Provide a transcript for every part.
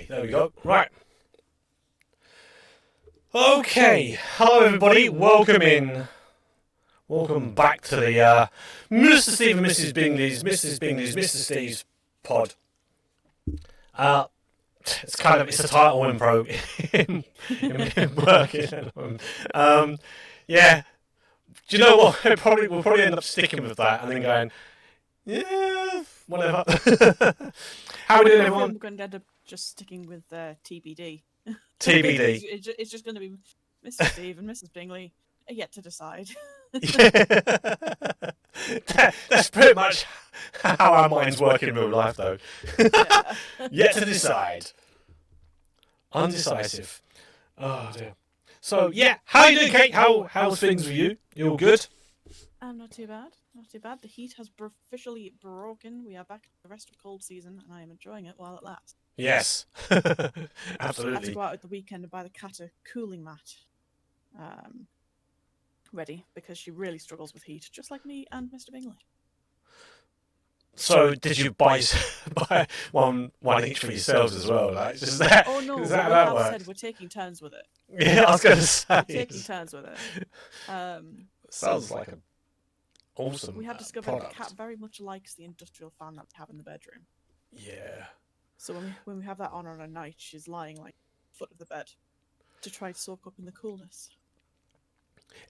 Okay, there we go. Right. Okay, hello everybody. Welcome in. Welcome back to the Mr. Steve and Mrs. Mr. Steve's pod. It's a title in working. Yeah. Do you know what? We'll probably end up sticking with that and then going, yeah, whatever. How are we doing, everyone? We're going to end up just sticking with TBD. TBD. It's just going to be Mr. Steve and Mrs. Bingley are yet to decide. That's pretty much how our minds work in real life, though. Yeah. Yet to decide. Undecisive. Oh dear. So yeah, how you doing, Kate? How's things with you? You all good? Not too bad. Not too bad. The heat has officially broken. We are back to the rest of cold season, and I am enjoying it while it lasts. Yes. I had to Absolutely. go out at the weekend and buy the cat a cooling mat. Ready, because she really struggles with heat, just like me and Mr. Bingley. So did you buy one each for yourselves as well? Like, is that, Oh no, is we that how that have works? said we're taking turns with it. Yeah, I was going to say. We're taking turns with it. Sounds like an awesome We have discovered product. the cat very much likes the industrial fan that we have in the bedroom. Yeah. So when we have that on a night, she's lying like foot of the bed to try to soak up in the coolness.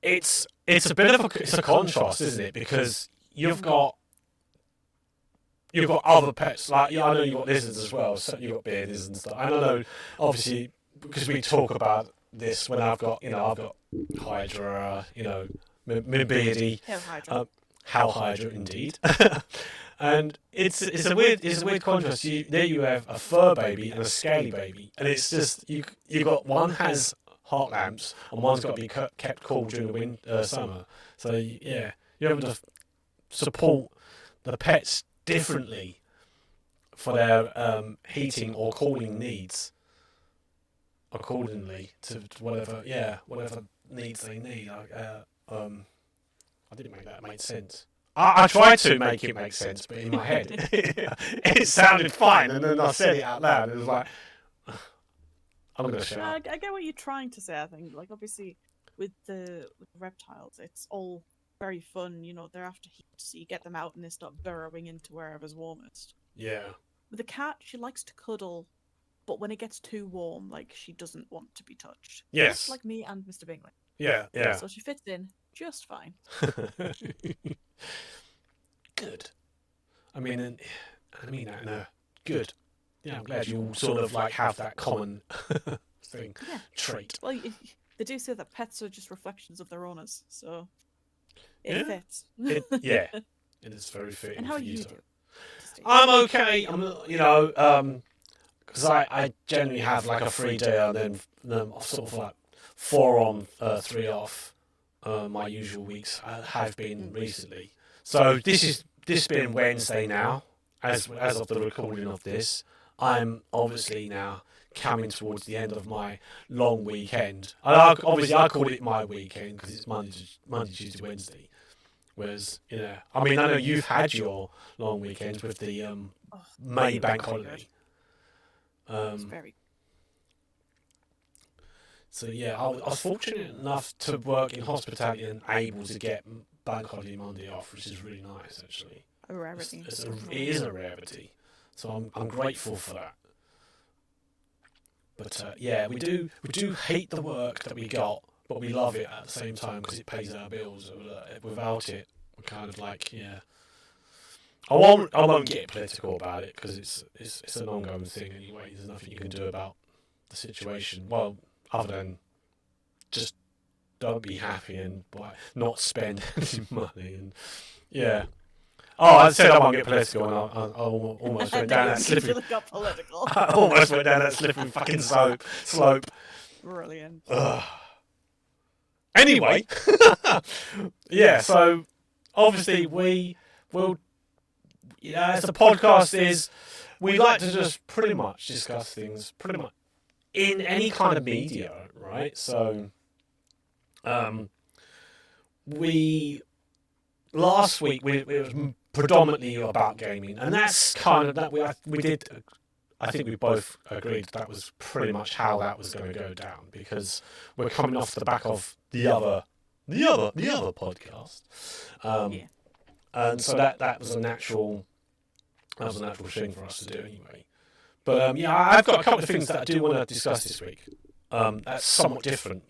It's a bit of a contrast, isn't it? Because you've got other pets, like I know you've got lizards as well. So you've got bear lizards and stuff. And I know, obviously, because we talk about this when I've got Hydra, Mibirdi, Hail Hydra. Hal Hydra, indeed. And it's a weird contrast. There you have a fur baby and a scaly baby, and it's just you got one has hot lamps and one's got to be kept cool during the summer. So yeah, you're able to support the pets differently for their heating or cooling needs accordingly to whatever needs they need. I didn't make that make sense. I tried to make it make sense, but in my head it sounded fine, and then I said it out loud. It was like, I'm going to shut up. I get what you're trying to say. I think, like, obviously, with the reptiles, it's all very fun. They're after heat, so you get them out and they start burrowing into wherever's warmest. Yeah. With the cat, she likes to cuddle, but when it gets too warm, like, she doesn't want to be touched. Yes. Just like me and Mr. Bingley. Yeah. So she fits in just fine. Good. I mean, good. Yeah, I'm glad you all sort of like have that common thing, trait. Well, they do say that pets are just reflections of their owners, so it fits. It is very fitting. And how for are you to- doing? I'm okay. Because I generally have like a free day and then sort of like 4 on, 3 off. My usual weeks have been recently. So this being Wednesday now, as of the recording of this, I'm obviously now coming towards the end of my long weekend. And I call it my weekend because it's Monday, Tuesday, Wednesday. Whereas, I know you've had your long weekends with the May bank holiday. It's very. So yeah, I was fortunate enough to work in hospitality and able to get bank holiday Monday off, which is really nice actually. A rarity. It is a rarity, so I'm grateful for that. But yeah, we do hate the work that we got, but we love it at the same time because it pays our bills. Without it, we're kind of like, yeah. I won't get political about it because it's an ongoing thing anyway. There's nothing you can do about the situation. Well, other than just don't be happy and not spend any money and yeah. Oh, I said I won't get political, and I almost went down that slippery. Got political. I almost went down that slippery fucking slope. Brilliant. Anyway, yeah. So obviously we will. As the podcast is, we like to just pretty much discuss things pretty much in any kind of media, right? So, last week it was predominantly about gaming, and that's kind of that we did I think we both agreed that was pretty much how that was going to go down, because we're coming off the back of the other podcast, Yeah. and so that was a natural thing for us to do anyway. But yeah, I've got a couple of things that I do want to discuss this week. That's somewhat different,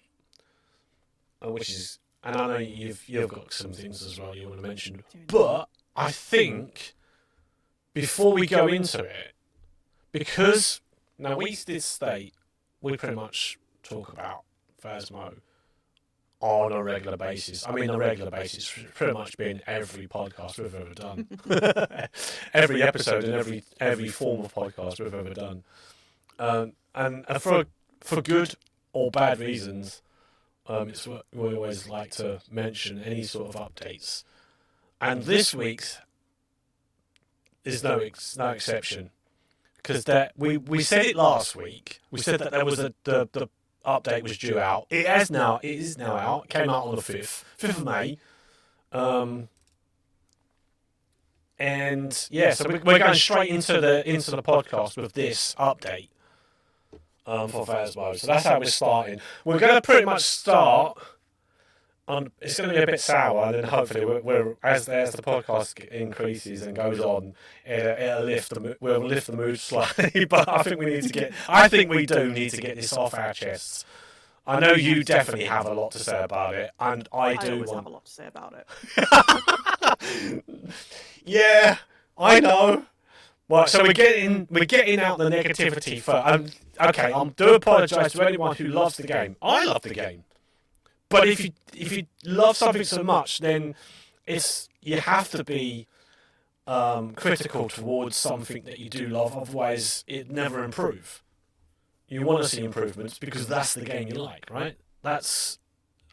which is, and I know you've got some things as well you want to mention. But I think before we go into it, because now we did state we pretty much talk about Phasmo on a regular basis. I mean, a regular basis pretty much being every podcast we've ever done, every episode and every form of podcast we've ever done, and for good or bad reasons. It's what we always like to mention any sort of updates, and this week's is no exception, because that we said it last week. We said that there was the update was due out. It is now out. It came out on the 5th of May. And yeah, so we're going straight into the podcast with this update for Phasmo. So that's how we're starting. We're going to pretty much start on. It's going to be a bit sour, and then hopefully we're as the podcast increases and goes on, we'll lift the mood slightly. But I think we do need to get this off our chests. I know you definitely have a lot to say about it, and I always have a lot to say about it. Yeah, I know. Well, so we're getting out the negativity first. Okay, I do apologise to anyone who loves the game. I love the game, but if you love something so much, then you have to be critical towards something that you do love. Otherwise, it never improve. You want to see improvements because that's the game you like, right? Is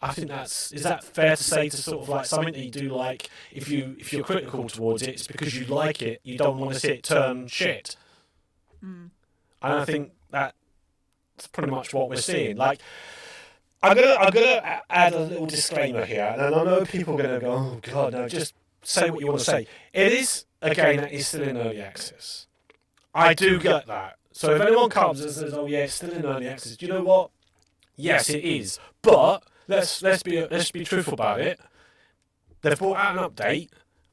that fair to say, to sort of like something that you do like? If you're critical towards it, it's because you like it. You don't want to see it turn shit. And I think that's pretty much what we're seeing. Like, I'm gonna add a little disclaimer here, and I know people are gonna go, "Oh God, no!" Just say what you want to say. It is a game that is still in early access. I do get that. So if anyone comes and says, "Oh yeah, it's still in early access," do you know what? Yes, it is. But let's be truthful about it. They've brought out an update,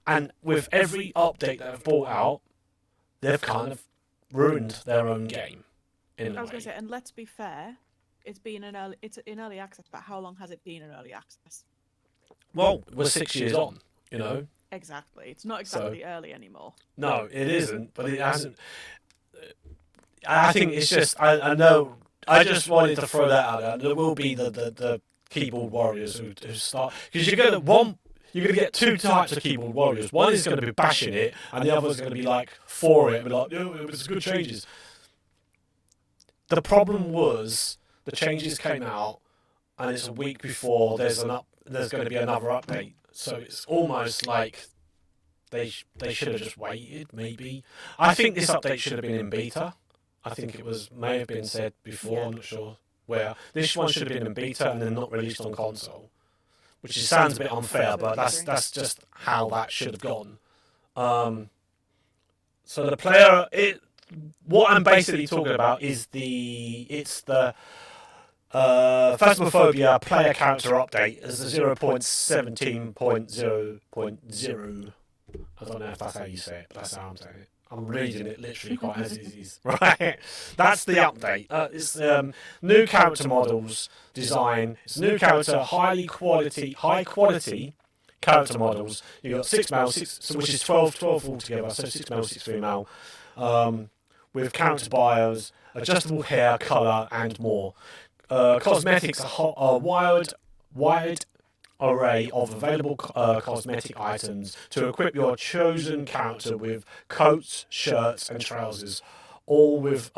and with every update that they've brought out, they've kind of ruined their own game. I was going to say, and let's be fair, it's in early access, but how long has it been in early access? Well, we're 6 years on, you know. Exactly. It's not exactly early anymore. No, it isn't, but it hasn't. I think it's just, I know, I just wanted to throw that out there. There will be the keyboard warriors who start, because you're going to get two types of keyboard warriors. One is going to be bashing it, and the other is going to be like for it, and be like, "Oh, it was good changes." The problem was the changes came out, and it's a week before there's going to be another update. So it's almost like they should have just waited. Maybe I think this update should have been in beta. I think may have been said before. Yeah. I'm not sure where. This one should have been in beta and then not released on console, which sounds a bit unfair, but that's just how that should have gone. So the player, what I'm basically talking about is the Phasmophobia player character update as the 0.17.0.0. I don't know if that's how you say it, but that's how I'm saying it. I'm reading it literally quite as it is. Right? That's the update. It's new character models design. It's new character, high quality character models. You've got 6 male, 6, which is 12 altogether, so 6 male, 6 female, with character bios, adjustable hair, colour, and more. Cosmetics are a wide array of available cosmetic items to equip your chosen character with coats, shirts, and trousers, all with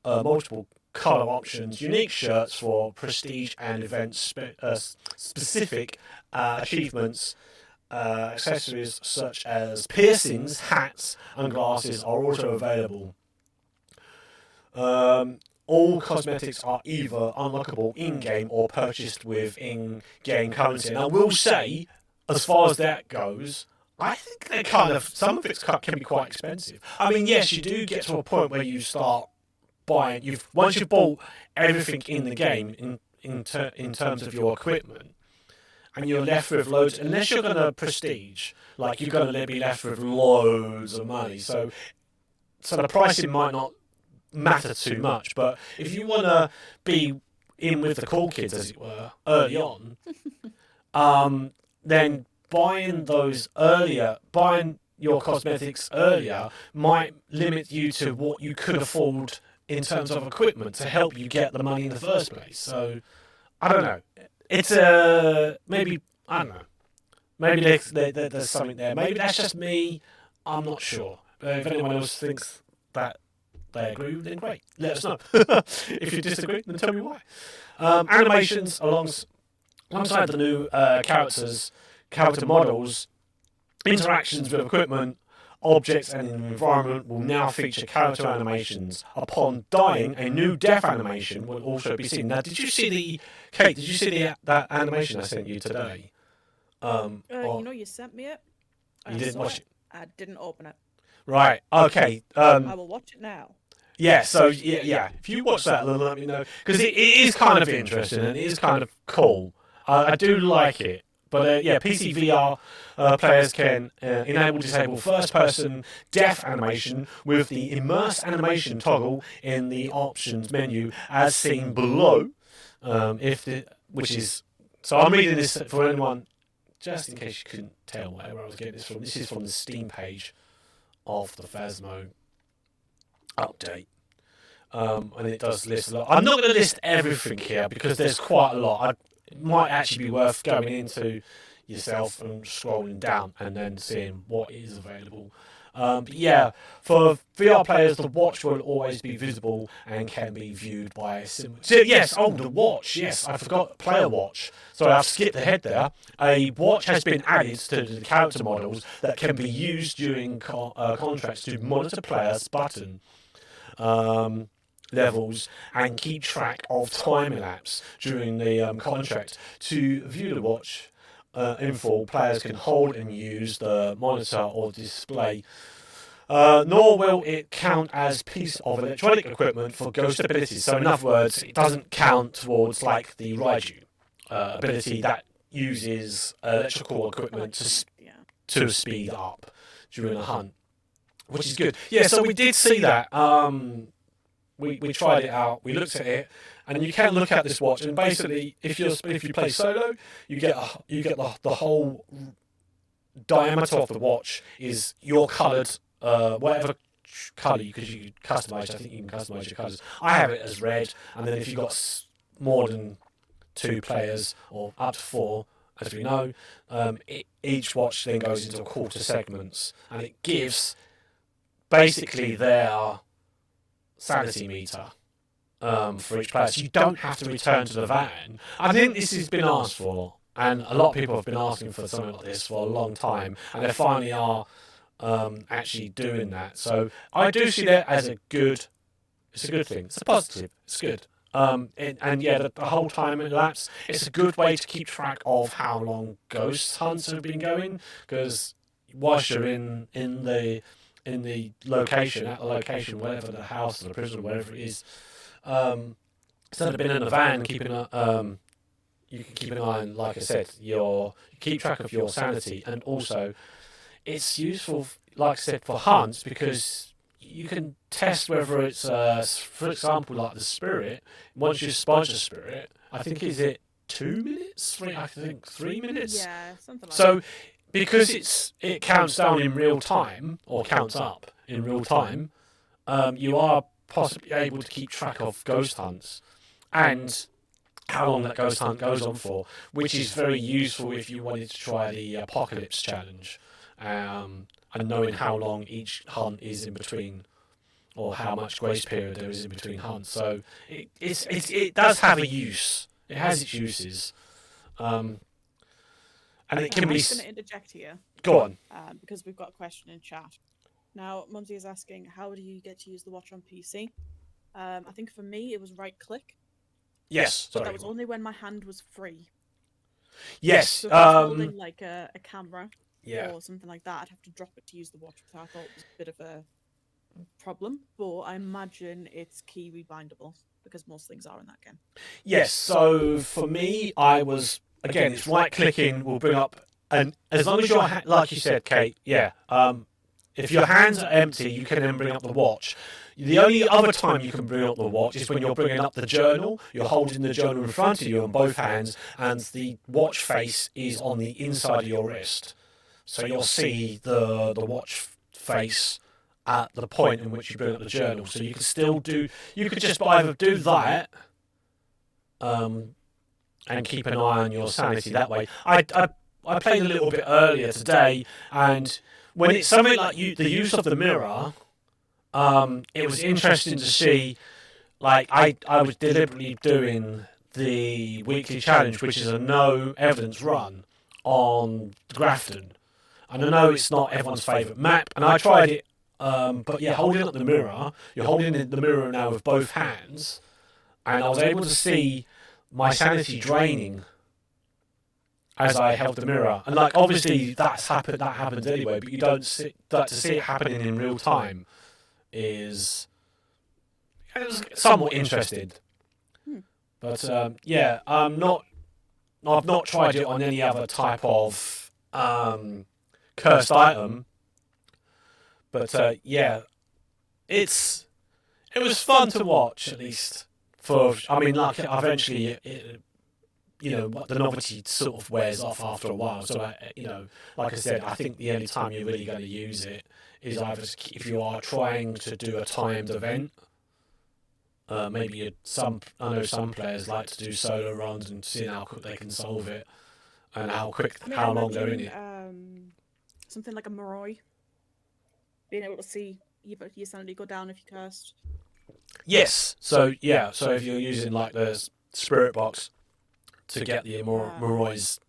multiple colour options, unique shirts for prestige and event specific achievements. Accessories such as piercings, hats, and glasses are also available. All cosmetics are either unlockable in-game or purchased with in-game currency. And I will say, as far as that goes, I think they're kind of, some of it can be quite expensive. I mean, yes, you do get to a point where you start buying. Once you've bought everything in the game in terms of your equipment, and you're left with loads. Unless you're going to prestige, like you're going to be left with loads of money. So the pricing might not matter too much. But if you want to be in with the cool kids, as it were, early on, then buying your cosmetics earlier might limit you to what you could afford in terms of equipment to help you get the money in the first place. So I don't know. It's maybe I don't know. Maybe there's something there. Maybe that's just me. I'm not sure. If anyone else thinks that they agree, then great. Let us know. If you disagree, then tell me why. Animations alongside the new character models, interactions with equipment, objects, and environment will now feature character animations. Upon dying, a new death animation will also be seen. Now, did you see Kate? Did you see that animation I sent you today? You sent me it. You didn't watch it. I didn't open it. Right. Okay. I will watch it now. Yeah. So yeah. If you watch that, then let me know because it is kind of interesting and it is kind of cool. I do like it. But PC VR players can enable disable first-person death animation with the immerse animation toggle in the options menu, as seen below. Which is so. I'm reading this for anyone, just in case you couldn't tell where I was getting this from. This is from the Steam page of the Phasmo update. And it does list a lot. I'm not going to list everything here because there's quite a lot. It might actually be worth going into yourself and scrolling down and then seeing what is available. But yeah, for VR players, the watch will always be visible and can be viewed by a similar. So yes, the watch. Yes, I forgot player watch. Sorry, I've skipped ahead there. A watch has been added to the character models that can be used during contracts to monitor players' button levels and keep track of time elapse during the contract. To view the watch in full, players can hold and use the monitor or display. Nor will it count as piece of electronic equipment for ghost abilities. So in other words, it doesn't count towards like the Raiju ability that uses electrical equipment to speed up during a hunt, which is good. Yeah, so we did see that. We tried it out. We looked at it, and you can look at this watch. And basically, if you play solo, you get the whole diameter of the watch is your coloured whatever colour because you customise. I think you can customise your colours. I have it as red, and then if you've got more than 2 players or up to 4, as we know, each watch then goes into quarter segments, and it gives basically their sanity meter for each player. So you don't have to return to the van. I think this has been asked for, and a lot of people have been asking for something like this for a long time, and they finally are actually doing that. So I do see that as it's a good thing. It's a positive. It's good. The whole time it elapsed, it's a good way to keep track of how long ghost hunts have been going, because whilst you're in the location, whatever the house or the prison or whatever it is, instead of being in a van, you can keep an eye on, like I said, you keep track of your sanity, and also it's useful, like I said, for hunts because you can test whether it's, for example, like the spirit. Once you spudge a spirit, I think is it 2 minutes? I think 3 minutes. Yeah, something like that. So because it counts down in real time or counts up in real time, you are possibly able to keep track of ghost hunts and how long that ghost hunt goes on for, which is very useful if you wanted to try the Apocalypse Challenge, and knowing how long each hunt is in between, or how much grace period there is in between hunts. So it does have a use. It has its uses. And it can I'm be. just going to interject here. Go on. Because we've got a question in chat. Now, Mumsy is asking, how do you get to use the watch on PC? I think for me, it was right click. Yes. But that was only when my hand was free. Yes. So if I was holding like a camera, Yeah. or something like that, I'd have to drop it to use the watch, which I thought was a bit of a problem. But I imagine it's key rebindable because most things are in that game. Yes. So for me, I was again. It's right clicking will bring up, and as long as you're like you said, Kate. Yeah. If your hands are empty, you can then bring up the watch. The only other time you can bring up the watch is when you're bringing up the journal. You're holding the journal in front of you on both hands, and the watch face is on the inside of your wrist. So you'll see the watch face at the point in which you bring up the journal. So you could still do. You could just either do that, and keep an eye on your sanity that way. I played a little bit earlier today, and when it's something like the use of the mirror, it was interesting to see. Like I was deliberately doing the weekly challenge, which is a no evidence run on Grafton. And I know it's not everyone's favourite map, and I tried it, but yeah, holding up the mirror, you're holding the mirror now with both hands, and I was able to see my sanity draining as I held the mirror. And like obviously that happens anyway, but you don't see that to see it happening in real time is it was somewhat interested. But yeah, I've not tried it on any other type of cursed item. But yeah, it was fun to watch at least. I mean, like eventually, the novelty sort of wears off after a while. So like I said, I think the only time you're really going to use it is either if you are trying to do a timed event. Maybe I know some players like to do solo runs and see how quick they can solve it, and how long they're in it. Something like a Moroi, being able to see your sanity go down if you cursed. Yes. So yeah. So if you're using like the spirit box to get the Moroi's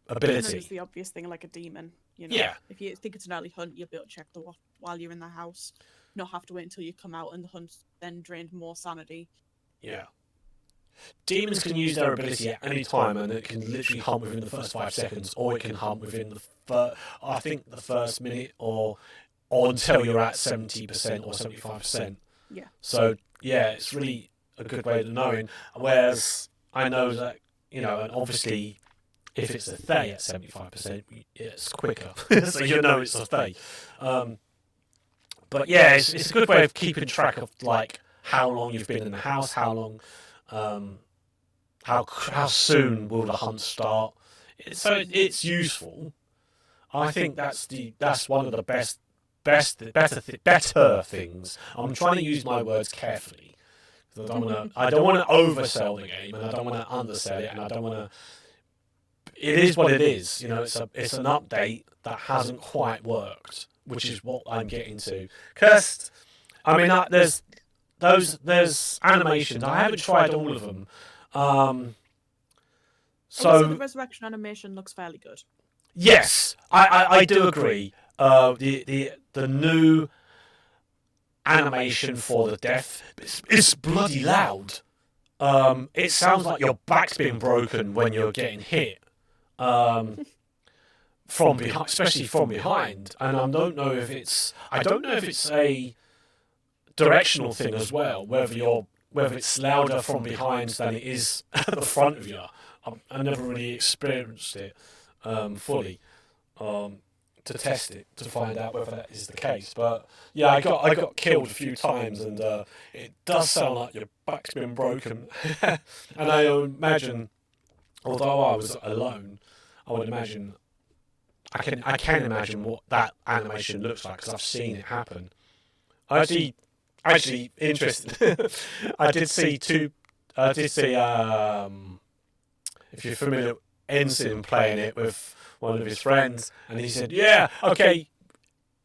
ability, It's the obvious thing, like a demon. Yeah. If you think it's an early hunt, you'll be able to check the watch while you're in the house. Not have to wait until you come out and the hunt then drained more sanity. Yeah. Demons can use their ability at any time, and it can literally hunt within the first 5 seconds, or it can hunt within the first minute, or until you're at 70% or 75%. Yeah. So yeah, it's really a good way of knowing. Whereas I know that and obviously if it's a Thay at 75%, it's quicker, so you know it's a Thay. But yeah, it's a good way of keeping track of like how long you've been in the house, how long, how soon will the hunt start. So it's useful. I think that's one of the better things. I'm trying to use my words carefully. I don't want to oversell the game, and I don't want to undersell it, and I don't want to. It is what it is. It's an update that hasn't quite worked, which is what I'm getting to. Cursed. I mean, there's animations. I haven't tried all of them. So the resurrection animation looks fairly good. Yes, I do agree. The new animation for the death is bloody loud. It sounds like your back's being broken when you're getting hit. From behind, especially from behind, and I don't know if it's a directional thing as well, whether it's louder from behind than it is at the front of you. I never really experienced it fully to test it to find out whether that is the case. But yeah, I got killed a few times, and it does sound like your back's been broken. And I imagine, although I was alone, I would imagine. I can imagine what that animation looks like because I've seen it happen. Actually interesting. I did see if you're familiar, Ensign playing it with one of his friends, and he said, "Yeah, okay."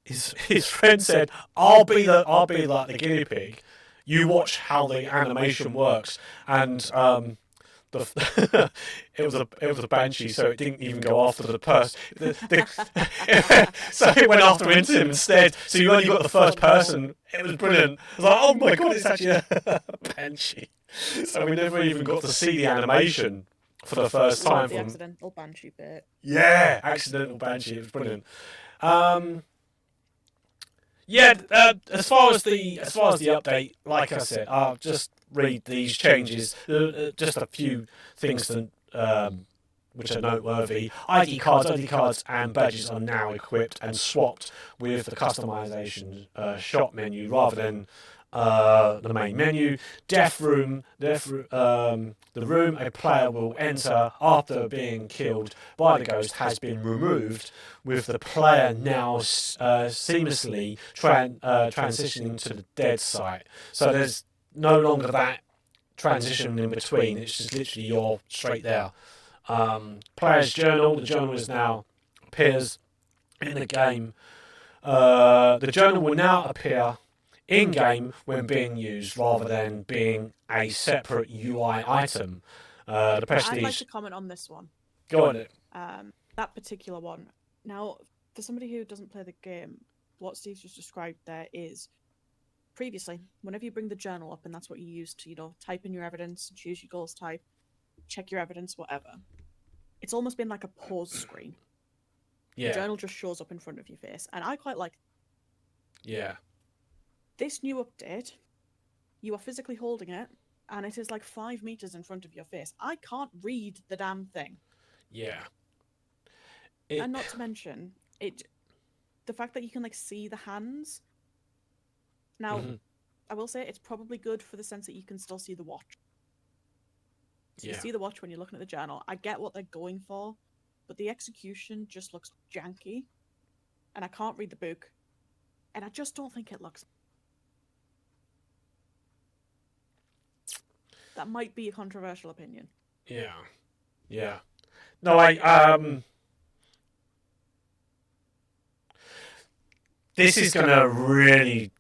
His friend said, "I'll be like the guinea pig. You watch how the animation works," and it was a banshee, so it didn't even go after the person. So it went after Ensign instead. So you only got the first person. It was brilliant. I was like, oh my god, it's actually a banshee. So we never even got to see the animation. for the first time. The accidental banshee bit. Yeah, accidental banshee. It was brilliant. As far as the update, like I said, I'll just read these changes. Just a few things which are noteworthy. ID cards, and badges are now equipped and swapped with the customization shop menu rather than the main menu. The room a player will enter after being killed by the ghost has been removed, with the player now seamlessly transitioning to the dead site. So there's no longer that transition in between. It's just literally you're straight there. Player's journal. The journal is now appears in the game. The journal will now appear in-game when being used rather than being a separate UI item. The Prestige... I'd like to comment on this one. Go on it. That particular one. Now, for somebody who doesn't play the game, what Steve's just described there is previously, whenever you bring the journal up and that's what you use to, type in your evidence, choose your goals type, check your evidence, whatever, it's almost been like a pause screen. Yeah. The journal just shows up in front of your face, and I quite like Yeah. this new update. You are physically holding it, and it is like 5 meters in front of your face. I can't read the damn thing. Yeah. And not to mention, the fact that you can see the hands. Now, I will say it's probably good for the sense that you can still see the watch. So you see the watch when you're looking at the journal. I get what they're going for, but the execution just looks janky, and I can't read the book, and I just don't think it looks. That might be a controversial opinion. Yeah. Yeah. No, I this is gonna really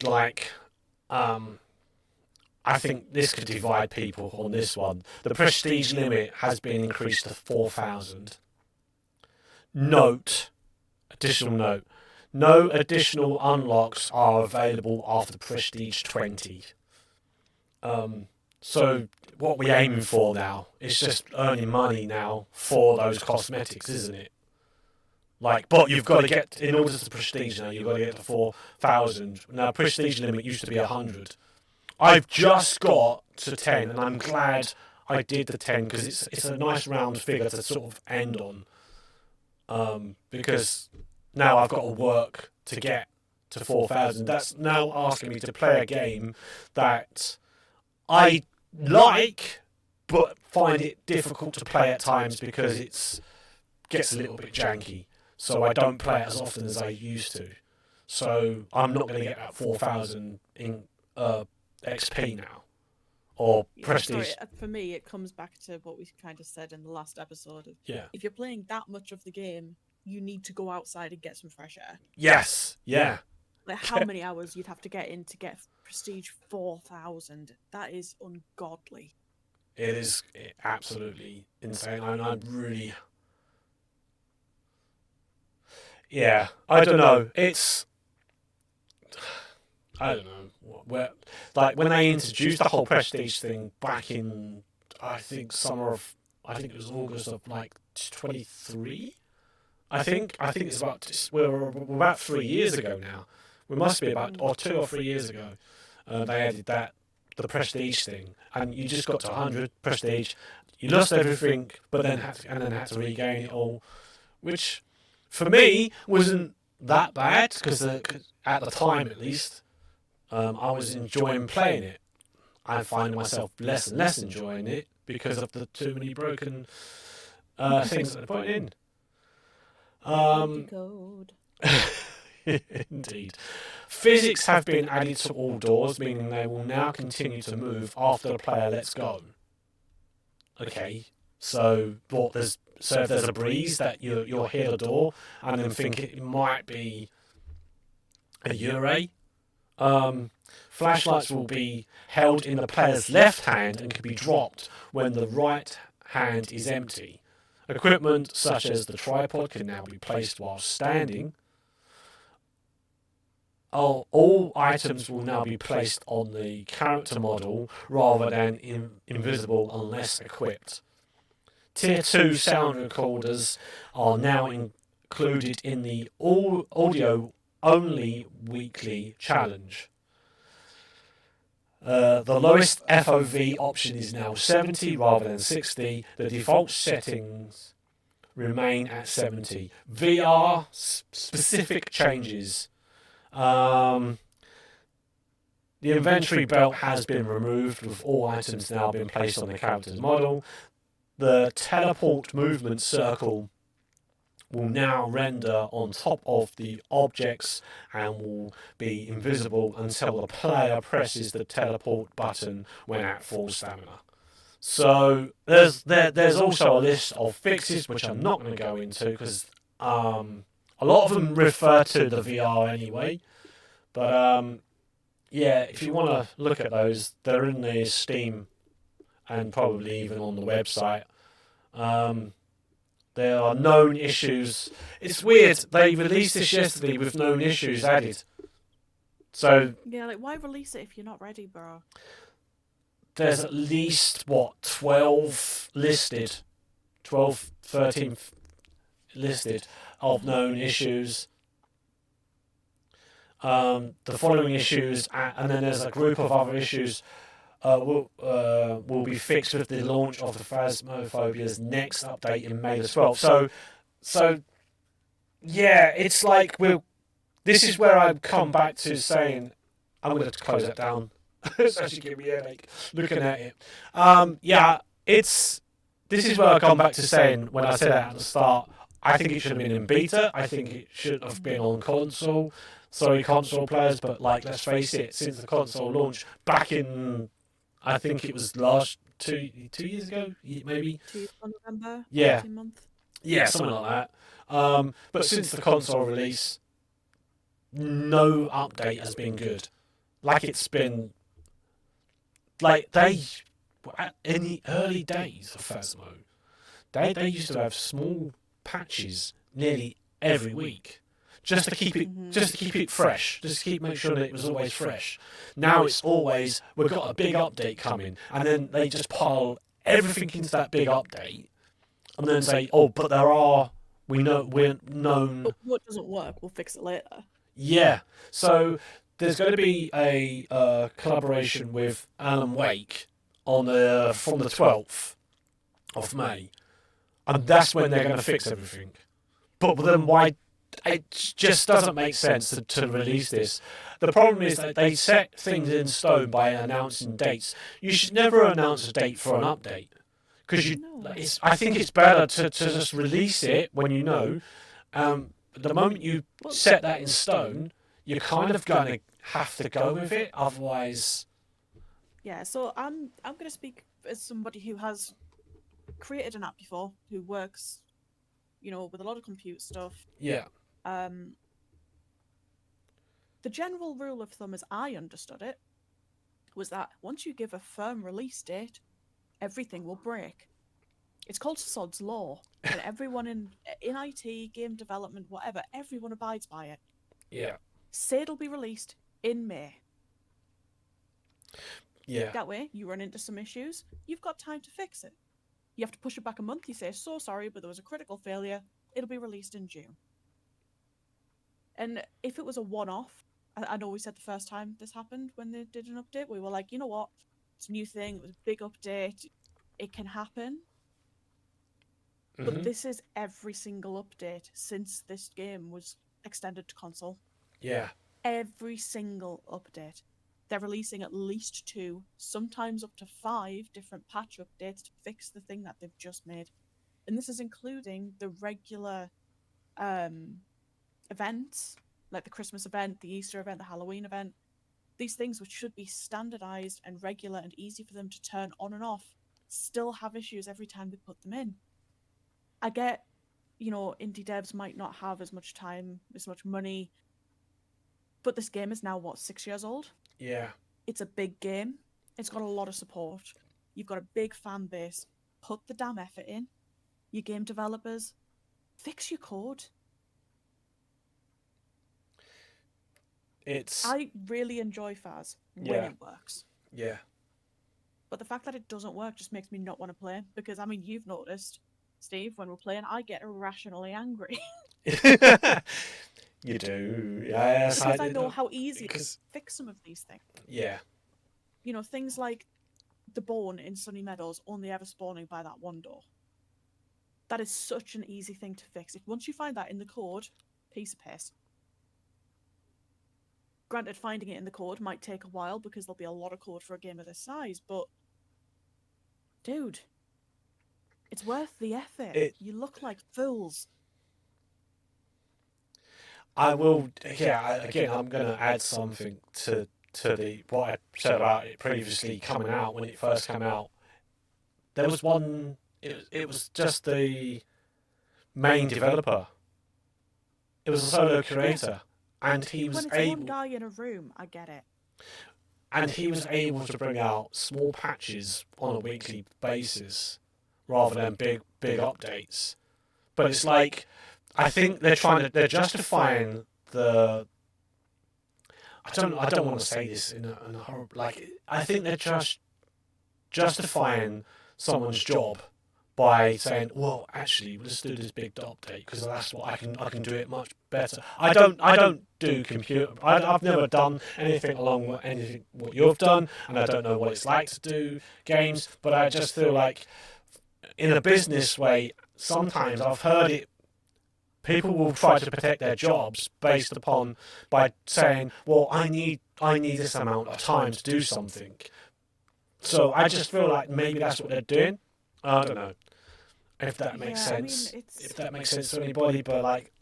I think this could divide people on this one. The prestige limit has been increased to 4,000. Additional note, no additional unlocks are available after Prestige 20. So what we're aiming for now is just earning money now for those cosmetics, isn't it? But you've got to get, in order to Prestige now, you've got to get to 4,000. Now, Prestige limit used to be 100. I've just got to 10, and I'm glad I did the 10 because it's a nice round figure to sort of end on. Because now I've got to work to get to 4,000. That's now asking me to play a game that I like, but find it difficult to play at times because it gets a little bit janky. So I don't play it as often as I used to. So I'm not going to get that 4,000 in XP now. Or Prestige. Sorry, for me, it comes back to what we kind of said in the last episode. If you're playing that much of the game, you need to go outside and get some fresh air. Yes, yeah. How many hours you'd have to get in to get Prestige 4,000? That is ungodly. It is absolutely insane. I'm really... Yeah, I don't know. I don't know. When they introduced the whole Prestige thing back in, I think it was August of 23. I think it's we're about 3 years ago now. We must be about 2 or 3 years ago. They added the Prestige thing, and you just got to 100 Prestige. You lost everything, but then had to regain it all, which for me wasn't that bad because at the time at least, I was enjoying playing it. I find myself less and less enjoying it because of the too many broken things that they're putting in. Code. Indeed. Physics have been added to all doors, meaning they will now continue to move after the player lets go. Okay, so if there's a breeze that you'll hear the door and then think it might be a Ure. Flashlights will be held in the player's left hand and can be dropped when the right hand is empty. Equipment such as the tripod can now be placed while standing. All items will now be placed on the character model rather than invisible unless equipped. Tier 2 sound recorders are now included in the all audio only weekly challenge. The lowest FOV option is now 70 rather than 60. The default settings remain at 70. VR specific changes. The inventory belt has been removed, with all items now being placed on the character's model. The teleport movement circle will now render on top of the objects and will be invisible until the player presses the teleport button when at full stamina. So there's also a list of fixes which I'm not going to go into because a lot of them refer to the VR anyway. But yeah, if you want to look at those, they're in the Steam and probably even on the website. There are known issues. It's weird. They released this yesterday with known issues added. So yeah, like why release it if you're not ready, bro? There's at least 12 listed, 12, 13 listed of known issues. The following issues, and then there's a group of other issues. Will be fixed with the launch of the Phasmophobia's next update in May the 12th. So yeah, it's like this is where I come back to saying I'm going to close that down. It's actually giving me a headache looking at it. Yeah, this is where I come back to saying when I said that at the start. I think it should have been in beta. I think it should have been on console. Sorry, console players, but like let's face it, since the console launch back in I think it was last two years ago, maybe. 2 November. Yeah. Month. Yeah, something like that. But since the console release, no update has been good. Like it's been, like in the early days of Phasmo, they used to have small patches nearly every week. Just to keep it fresh, just to make sure that it was always fresh. Now it's always we've got a big update coming, and then they just pile everything into that big update, and then say, "Oh, but we're known." But what doesn't work, we'll fix it later. Yeah, so there's going to be a collaboration with Alan Wake from the 12th of May, and that's when they're going to fix everything. But then why? It just doesn't make sense to release this. The problem is that they set things in stone by announcing dates. You should never announce a date for an update because I think it's better to just release it when you know. The moment you set that in stone, you're kind of going to have to go with it. Otherwise, yeah. So I'm going to speak as somebody who has created an app before, who works, with a lot of compute stuff. Yeah. The general rule of thumb, as I understood it, was that once you give a firm release date, everything will break. It's called Sod's Law, and everyone in IT, game development, whatever, everyone abides by it. Yeah. Say it'll be released in May. Yeah. That way, you run into some issues, you've got time to fix it. You have to push it back a month, you say, so sorry, but there was a critical failure, it'll be released in June. And if it was a one-off, I know we said the first time this happened when they did an update, we were like, you know what, it's a new thing, it was a big update, it can happen. Mm-hmm. But this is every single update since this game was extended to console. Yeah. Every single update. They're releasing at least 2, sometimes up to 5 different patch updates to fix the thing that they've just made. And this is including the regular events, like the Christmas event, the Easter event, the Halloween event. These things which should be standardized and regular and easy for them to turn on and off still have issues every time they put them in. I get, indie devs might not have as much time, as much money, but this game is now, 6 years old? Yeah. It's a big game. It's got a lot of support. You've got a big fan base. Put the damn effort in. You game developers, fix your code. I really enjoy Phas when it works. Yeah. But the fact that it doesn't work just makes me not want to play. Because, I mean, you've noticed, Steve, when we're playing, I get irrationally angry. You do, yes. Because I know how easy it is because to fix some of these things. yeah, You know, things like the bone in Sunny Meadows only ever spawning by that one door. That is such an easy thing to fix. If once you find that in the code, piece of piss. Granted, finding it in the code might take a while because there'll be a lot of code for a game of this size, but dude, it's worth the effort. You look like fools. I will. Yeah, again, I'm going to add something to the what I said about it previously coming out when it first came out. There was one. It was just the main developer. It was a solo creator, and he was When it's one guy in a room, I get it. And he was able to bring out small patches on a weekly basis, rather than big updates. But it's like, I think they're justifying the. I don't want to say this in a horrible, like, I think they're just justifying someone's job by saying, well, actually, let's do this big update because that's what I can do it much better. I don't do computer. I've never done anything along with anything what you've done, and I don't know what it's like to do games. But I just feel like, in a business way, sometimes I've heard it. People will try to protect their jobs based upon by saying, well, I need this amount of time to do something. So I just feel like maybe that's what they're doing. I don't know if that makes sense. I mean, if that makes sense to anybody, but like,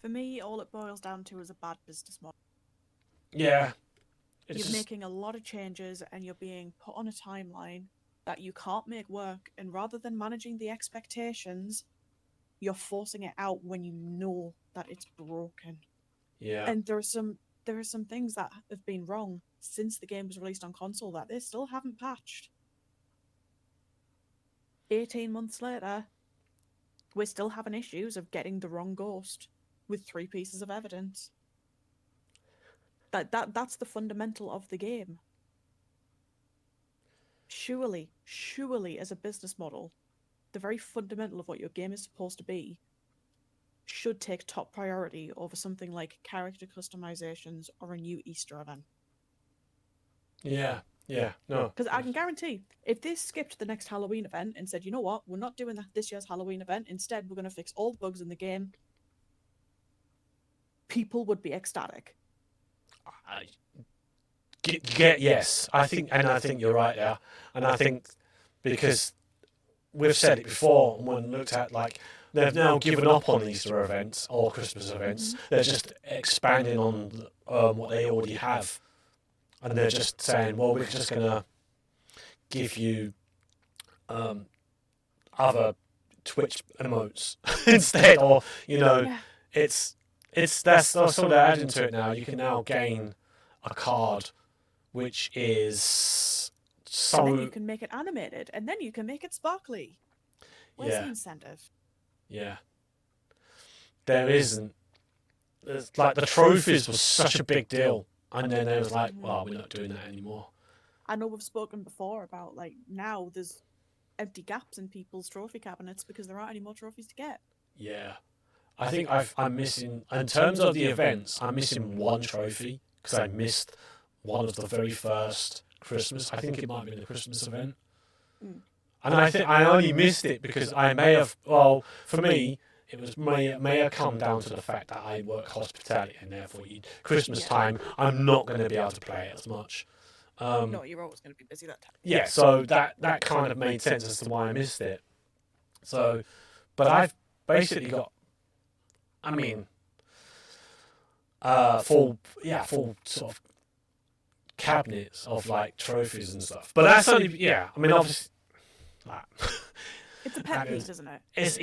for me, all it boils down to is a bad business model. Yeah. You're making a lot of changes and you're being put on a timeline that you can't make work, and rather than managing the expectations, you're forcing it out when you know that it's broken. Yeah. And there are some things that have been wrong since the game was released on console that they still haven't patched. 18 months later, we're still having issues of getting the wrong ghost with 3 pieces of evidence. That's the fundamental of the game. Surely, as a business model, the very fundamental of what your game is supposed to be should take top priority over something like character customizations or a new Easter event. Yeah, no. Because I can guarantee, if they skipped the next Halloween event and said, you know what, we're not doing this year's Halloween event, instead we're going to fix all the bugs in the game, people would be ecstatic. Yes, I think you're right there, and I think because we've said it before, when looked at, like, they've now given up on Easter events or Christmas events. They're just expanding on what they already have, and they're just saying, well, we're just going to give you other Twitch emotes instead, or it's that's sort of adding to it now. You can now gain a card which is and then you can make it animated, and then you can make it sparkly. Where's the incentive? Yeah. There isn't. It's like the trophies was such a big deal, and then they was like, well, we're not doing that anymore. I know we've spoken before about, like, now there's empty gaps in people's trophy cabinets because there aren't any more trophies to get. Yeah. I think I'm missing, in terms of the events, I'm missing one trophy because I missed one of the very first Christmas. I think it might have been the Christmas event. And I think I only missed it because I may have, well, for me, it may have come down to the fact that I work hospitality, and therefore Christmas time, I'm not going to be able to play it as much. No, you're always going to be busy that time. Yeah, so that kind of made sense as to why I missed it. So, but I've basically got, I mean, full sort of cabinets of, like, trophies and stuff. But that's only, I mean, obviously, like, it's a pet peeve, isn't it? It's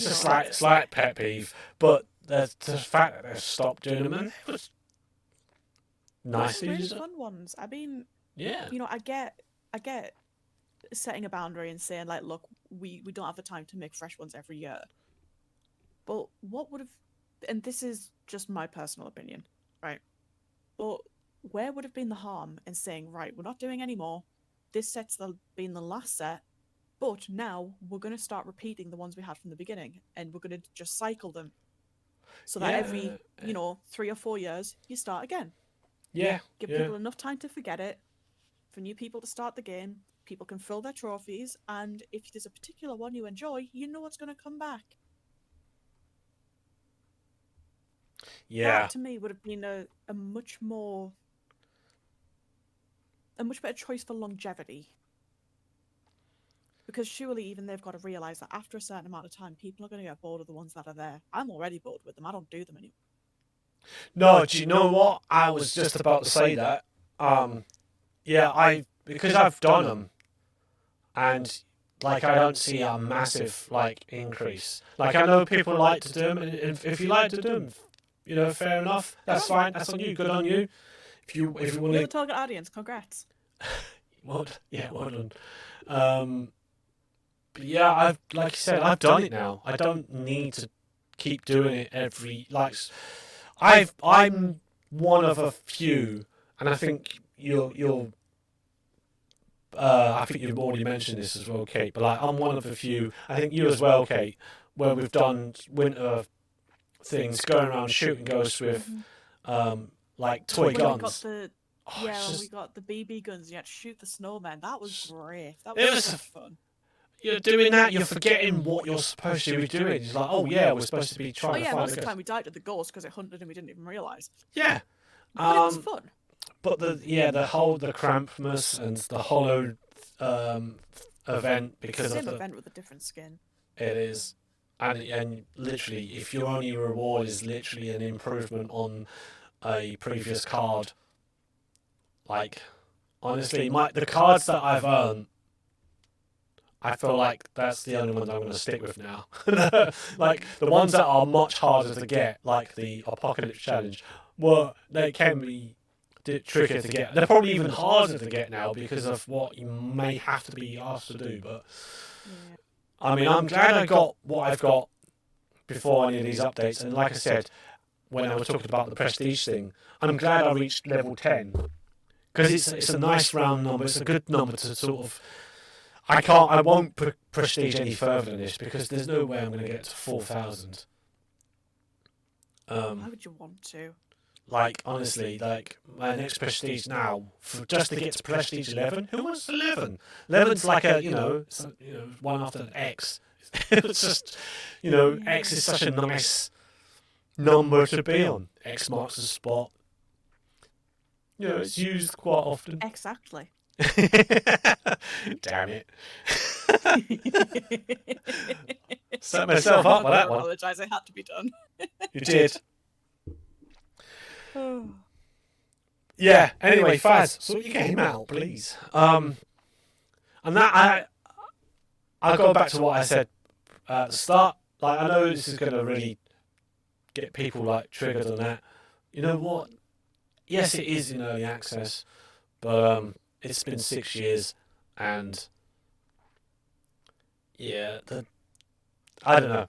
a slight pet peeve, but the fact that they've stopped doing them, and it was nice. Really fun ones. I mean, yeah, I get setting a boundary and saying, like, look, we don't have the time to make fresh ones every year. But what would have, and this is just my personal opinion, right? But where would have been the harm in saying, right, we're not doing any more. This set's been the last set, but now we're going to start repeating the ones we had from the beginning, and we're going to just cycle them, so that every 3 or 4 years you start again. Yeah. Give people enough time to forget it, for new people to start the game. People can fill their trophies, and if there's a particular one you enjoy, you know it's going to come back. Yeah. That to me would have been a much better choice for longevity. Because surely even they've got to realise that after a certain amount of time, people are going to get bored of the ones that are there. I'm already bored with them. I don't do them anymore. No, do you know what? I was just about to say that. Because I've done them, and like I don't see a massive like increase. Like I know people like to do them, and if you like to do them, you know, fair enough. That's fine. That's on you. Good on you. If you want You're the target audience. Congrats. well done. But yeah, like you said, I've done it now. I don't need to keep doing it every like. I'm one of a few, and I think you'll. I think you've already mentioned this as well, Kate. But like, I'm one of a few. I think you as well, Kate, where we've done winter things, going around shooting ghosts with, like toy guns. We got the BB guns. You had to shoot the snowman. That was great. That was so fun. You're doing that, you're forgetting what you're supposed to be doing. It's like, oh yeah, we're supposed to be trying to find most of the time we died to the ghost because it hunted and we didn't even realise. Yeah. But it was fun. But the Krampus and the Hollow event, because it's the same of event with a different skin. It is. And literally, if your only reward is literally an improvement on a previous card, like, honestly, the cards that I've earned, I feel like that's the only ones I'm going to stick with now. Like, the ones that are much harder to get, like the Apocalypse Challenge, they can be trickier to get. They're probably even harder to get now because of what you may have to be asked to do. But, I mean, I'm glad I got what I've got before any of these updates. And like I said, when I was talking about the prestige thing, I'm glad I reached level 10. Because it's a nice round number. It's a good number to sort of... I won't prestige any further than this because there's no way I'm going to get to 4,000. Why would you want to? Like, honestly, like, my next prestige now, just to get to prestige 11, who wants 11? 11's like a, one after X. It's just, X is such a nice number to be on. X marks the spot. It's used quite often. Exactly. Damn it. Set myself up with that one. I apologise, it had to be done. You did. Yeah, anyway, Faz, sort your game out, please. And that, I'll go back to what I said at the start. Like, I know this is going to really get people, like, triggered on that. You know what? Yes, it is in early access, but it's been 6 years, and yeah, I don't know.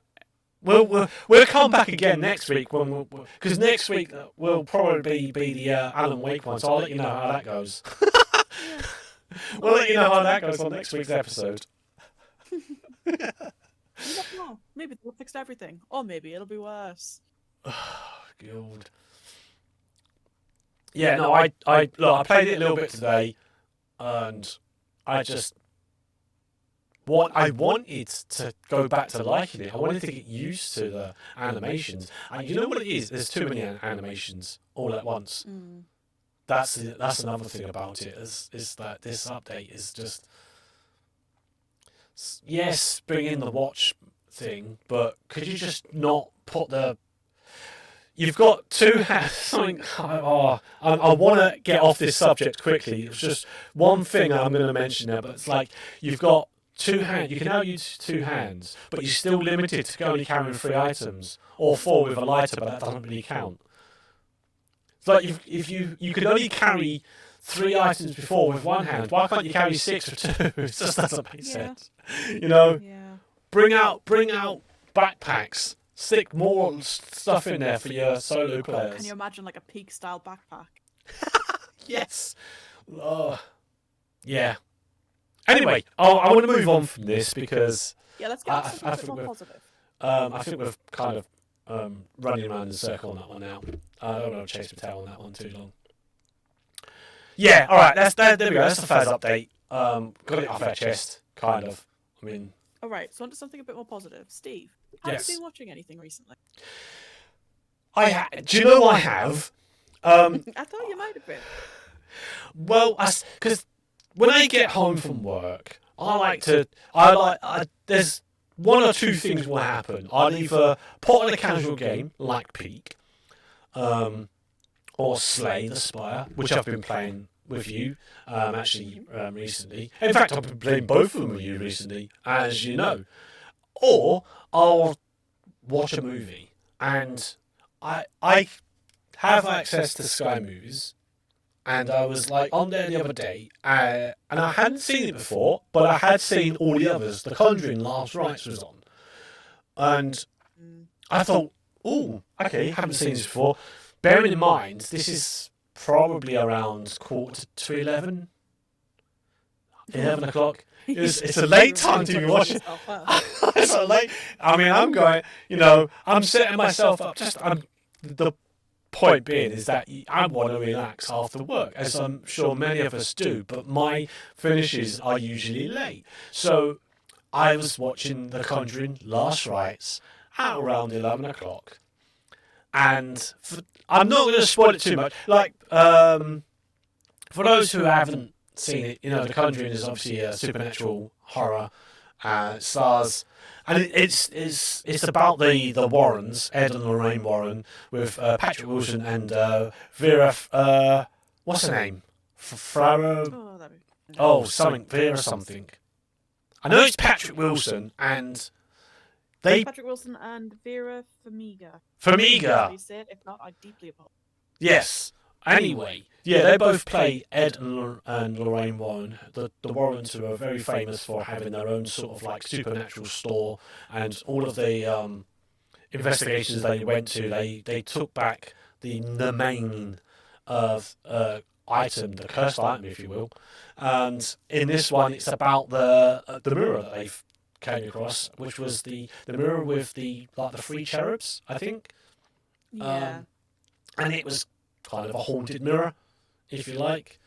We'll come back again next week because next week will probably be the Alan Wake one. So I'll let you know how that goes. We'll let you know how that goes on next week's episode. You don't know. Maybe they'll fix everything, or maybe it'll be worse. Oh, God. Yeah, no, I played it a little bit today, and I wanted to go back to liking it. I wanted to get used to the animations. And you know what it is? There's too many animations all at once. That's another thing about it. Is that this update is just, yes, bring in the watch thing, but could you just not put the... You've got two hands. I want to get off this subject quickly. It's just one thing I'm going to mention there, but it's like you've got two hands. You can now use two hands, but you're still limited to only carrying 3 items, or 4 with a lighter, but that doesn't really count. It's like if you could only carry 3 items before with one hand, why can't you carry 6 with 2? It just doesn't make sense. Yeah. Bring out backpacks. Stick more stuff in there for your solo players. Can you imagine like a Peak style backpack? Yes. Yeah. Anyway, I want to move on from this because Yeah, let's get on to something a bit more positive. I think we've kind of running around in a circle on that one now. I don't want to chase my tail on that one too long. Yeah, all right. There we go. That's the Faz update. Got it off our chest, kind of. I mean. All right. So on to something a bit more positive. Steve, have you been watching anything recently? Do you know I have? I thought you might have been. Well, because when I get home from work, there's one or two things will happen. I'll either put on a casual game like Peak, or Slay the Spire, which I've been playing with you recently. In fact, I've been playing both of them with you recently, as you know. Or I'll watch a movie, and I have access to Sky Movies. And I was like on there the other day, and I hadn't seen it before, but I had seen all the others. The Conjuring Last Rites was on, and I thought, oh, okay, haven't seen this before. Bearing in mind, this is probably around 11:15, 11 o'clock. It's a late time to be watching. It's a late. I mean, I'm going. I'm setting myself up. The point being is that I want to relax after work, as I'm sure many of us do, but my finishes are usually late. So I was watching The Conjuring Last Rites at around 11 o'clock. And I'm not going to spoil it too much. For those who haven't seen it, The Conjuring is obviously a supernatural horror. Stars, and it's about the Warrens, Ed and Lorraine Warren, with Patrick Wilson and Vera. What's her name? Vera something. I know it's Patrick Wilson and Patrick Wilson and Vera Farmiga. If not, I deeply apologize. Yes. Anyway, they both play Ed and Lorraine Warren, the Warrens, who are very famous for having their own sort of like supernatural store, and all of the investigations they went to, they took back the main item, the cursed item, if you will. And in this one, it's about the mirror that they've came across, which was the mirror with the three cherubs, I think. Yeah. And it was kind of a haunted mirror, if you like.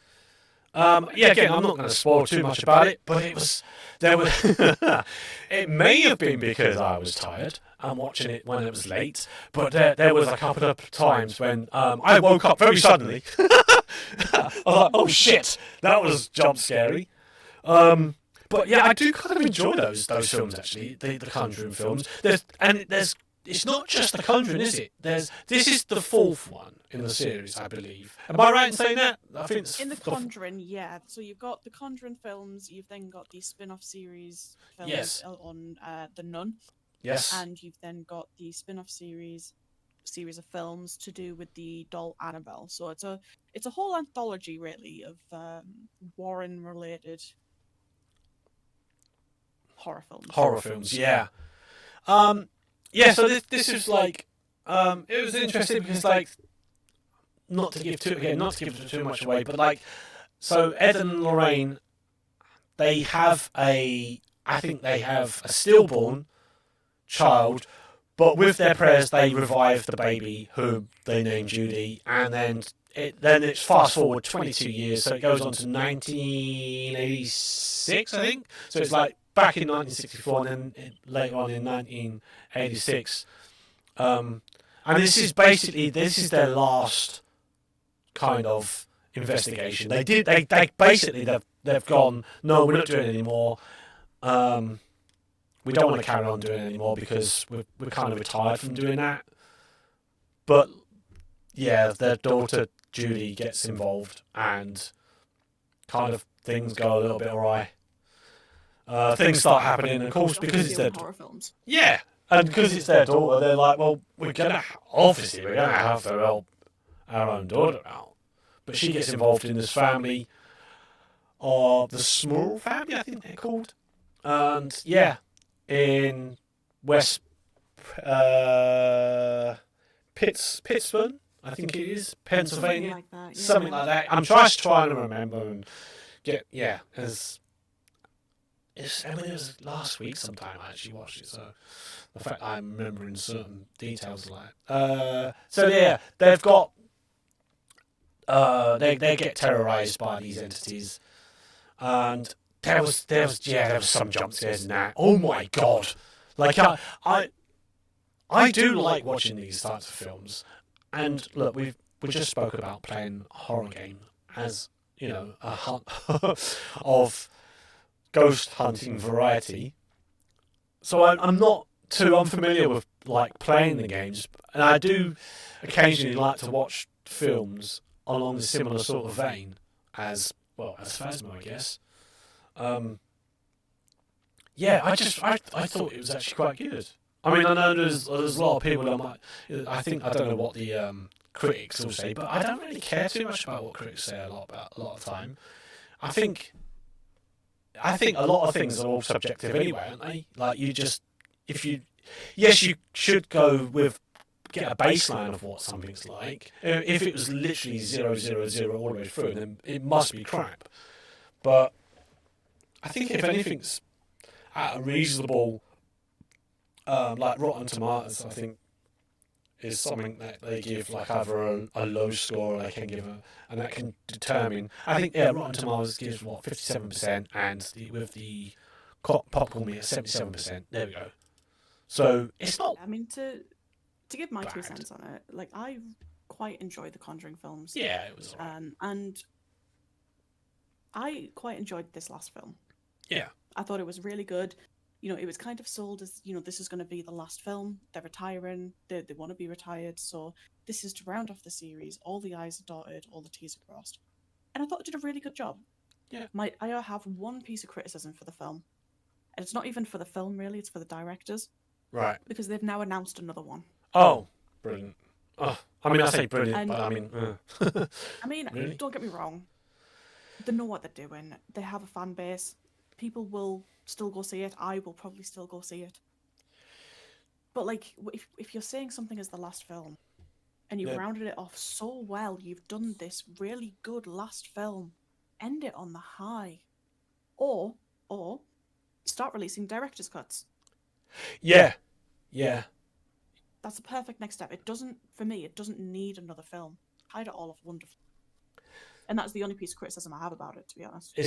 Again, I'm not going to spoil too much about it, but it may have been because I was tired and watching it when it was late, but there was a couple of times when I woke up very suddenly. I was like, oh shit, that was jump scary. But yeah, I do kind of enjoy those films, actually, the Conjuring films. It's not just The Conjuring, is it? This is the fourth one in the series, I believe. Am I right in saying that? I think it's in The Conjuring, yeah. So you've got the Conjuring films, you've then got the spin-off series films on The Nun. Yes. And you've then got the spin-off series of films to do with the doll Annabelle. So it's a whole anthology, really, of Warren-related horror films. Yeah. So this is like, it was interesting because, like, not to give too much away, but so Ed and Lorraine, they have I think they have a stillborn child, but with their prayers they revive the baby, whom they name Judy, and then it's fast forward 22 years, so it goes on to 1986, I think. So it's like back in 1964 and then later on in 1986. And this is their last kind of investigation. They basically they've gone, no, we're not doing it anymore. We don't want to carry on doing it anymore because we're kind of retired from doing that. But yeah, their daughter Judy gets involved and kind of things go a little bit awry. Things start happening, and of course, because it's their horror films. Yeah, and because it's their daughter, they're like, well, we're gonna have to help our own daughter out. But she gets involved in this family, or the Small family, I think they're called, and yeah, in West Pittsburgh, I think it is Pennsylvania, Something like that. Yeah. something like that. I'm just trying to remember and get I mean, it was last week sometime I actually watched it, so the fact I'm remembering certain details like so yeah, they've got they get terrorized by these entities, and there was some jump scares in that. Oh my god! Like I do like watching these types of films, and look, we just spoke about playing a horror game as a hunt of ghost hunting variety. So I'm not too unfamiliar with like playing the games, and I do occasionally like to watch films along the similar sort of vein as Phasma, I guess. Yeah, I thought it was actually quite good. I mean, I know there's a lot of people that might. I don't know what the critics will say, but I don't really care too much about what critics say a lot of the time. I think a lot of things are all subjective anyway, aren't they? Like you should get a baseline of what something's like. If it was literally 000 all the way through, then it must be crap. But I think if anything's at a reasonable, like Rotten Tomatoes, I think is something that they give like either a low score or they can give and that can determine. I think Rotten Tomatoes gives 57%, and with the popcorn meter 77%. There we go. So it's not. I mean, to give my bad. 2 cents on it, like I quite enjoyed the Conjuring films. Yeah, it was alright. And I quite enjoyed this last film. Yeah. I thought it was really good. It was kind of sold as, this is going to be the last film. They're retiring. They want to be retired. So this is to round off the series. All the I's are dotted, all the T's are crossed. And I thought it did a really good job. Yeah. I have one piece of criticism for the film. And it's not even for the film, really. It's for the directors. Right. Because they've now announced another one. Oh, brilliant. Oh, I mean, I say brilliant, but I mean... I mean, really? Don't get me wrong. They know what they're doing. They have a fan base. People will still go see it. I will probably still go see it. But, like, if you're saying something is the last film, and you've rounded it off so well, you've done this really good last film, end it on the high. Or start releasing director's cuts. Yeah. Yeah. That's the perfect next step. For me, it doesn't need another film. Tied it all off wonderfully. And that's the only piece of criticism I have about it, to be honest. A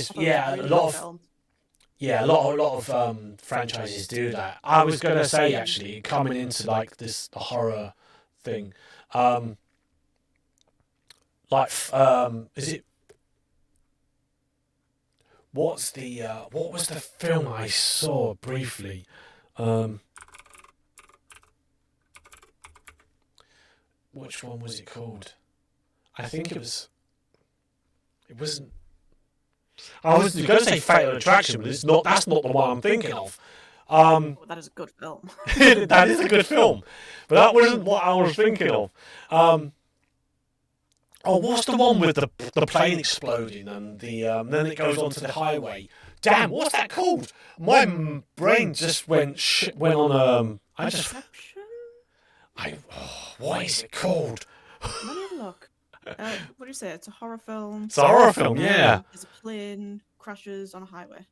lot of franchises do that. I was going to say, actually, coming into like the horror thing, is it? What was the film I saw briefly? Which one was it called? I think it was. It wasn't. I was going to say Fatal Attraction, but it's not. That's not the one I'm thinking of. That is a good film. That is a good film, but that wasn't what I was thinking of. What's the one with the plane exploding and then it goes onto the highway? Damn, what's that called? My brain just went on. What is it called? Let me have a look. What do you say? It's a horror film. It's a horror film, yeah. There's a plane crashes on a highway.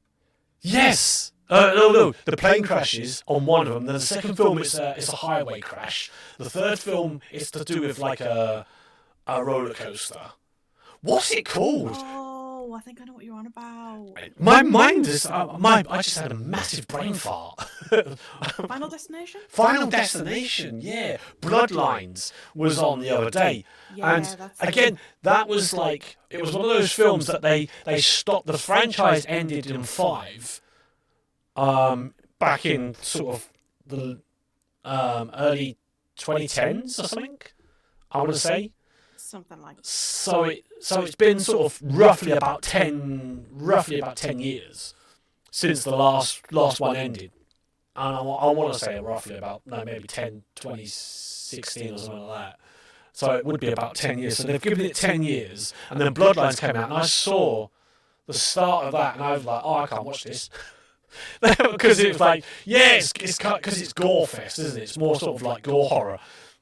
Yes. No. The plane crashes on one of them. Then the second film is a highway crash. The third film is to do with like a roller coaster. What's it called? Oh, I think I know what you're on about. My mind is. I just had a massive brain fart. Final Destination? Final Destination, yeah. Bloodlines was on the other day. Yeah, and that's again, that was like, it was one of those films that they stopped. The franchise ended in 5. Back in sort of the early 2010s or something, I want to say. Something like that. So it's been sort of roughly about 10 years since the last one ended. And I want to say roughly about maybe 2016 or something like that. So it would be about 10 years. So they've given it 10 years, and then Bloodlines came out, and I saw the start of that, and I was like, I can't watch this. Because it was like, it's because it's gore fest, isn't it? It's more sort of like gore horror.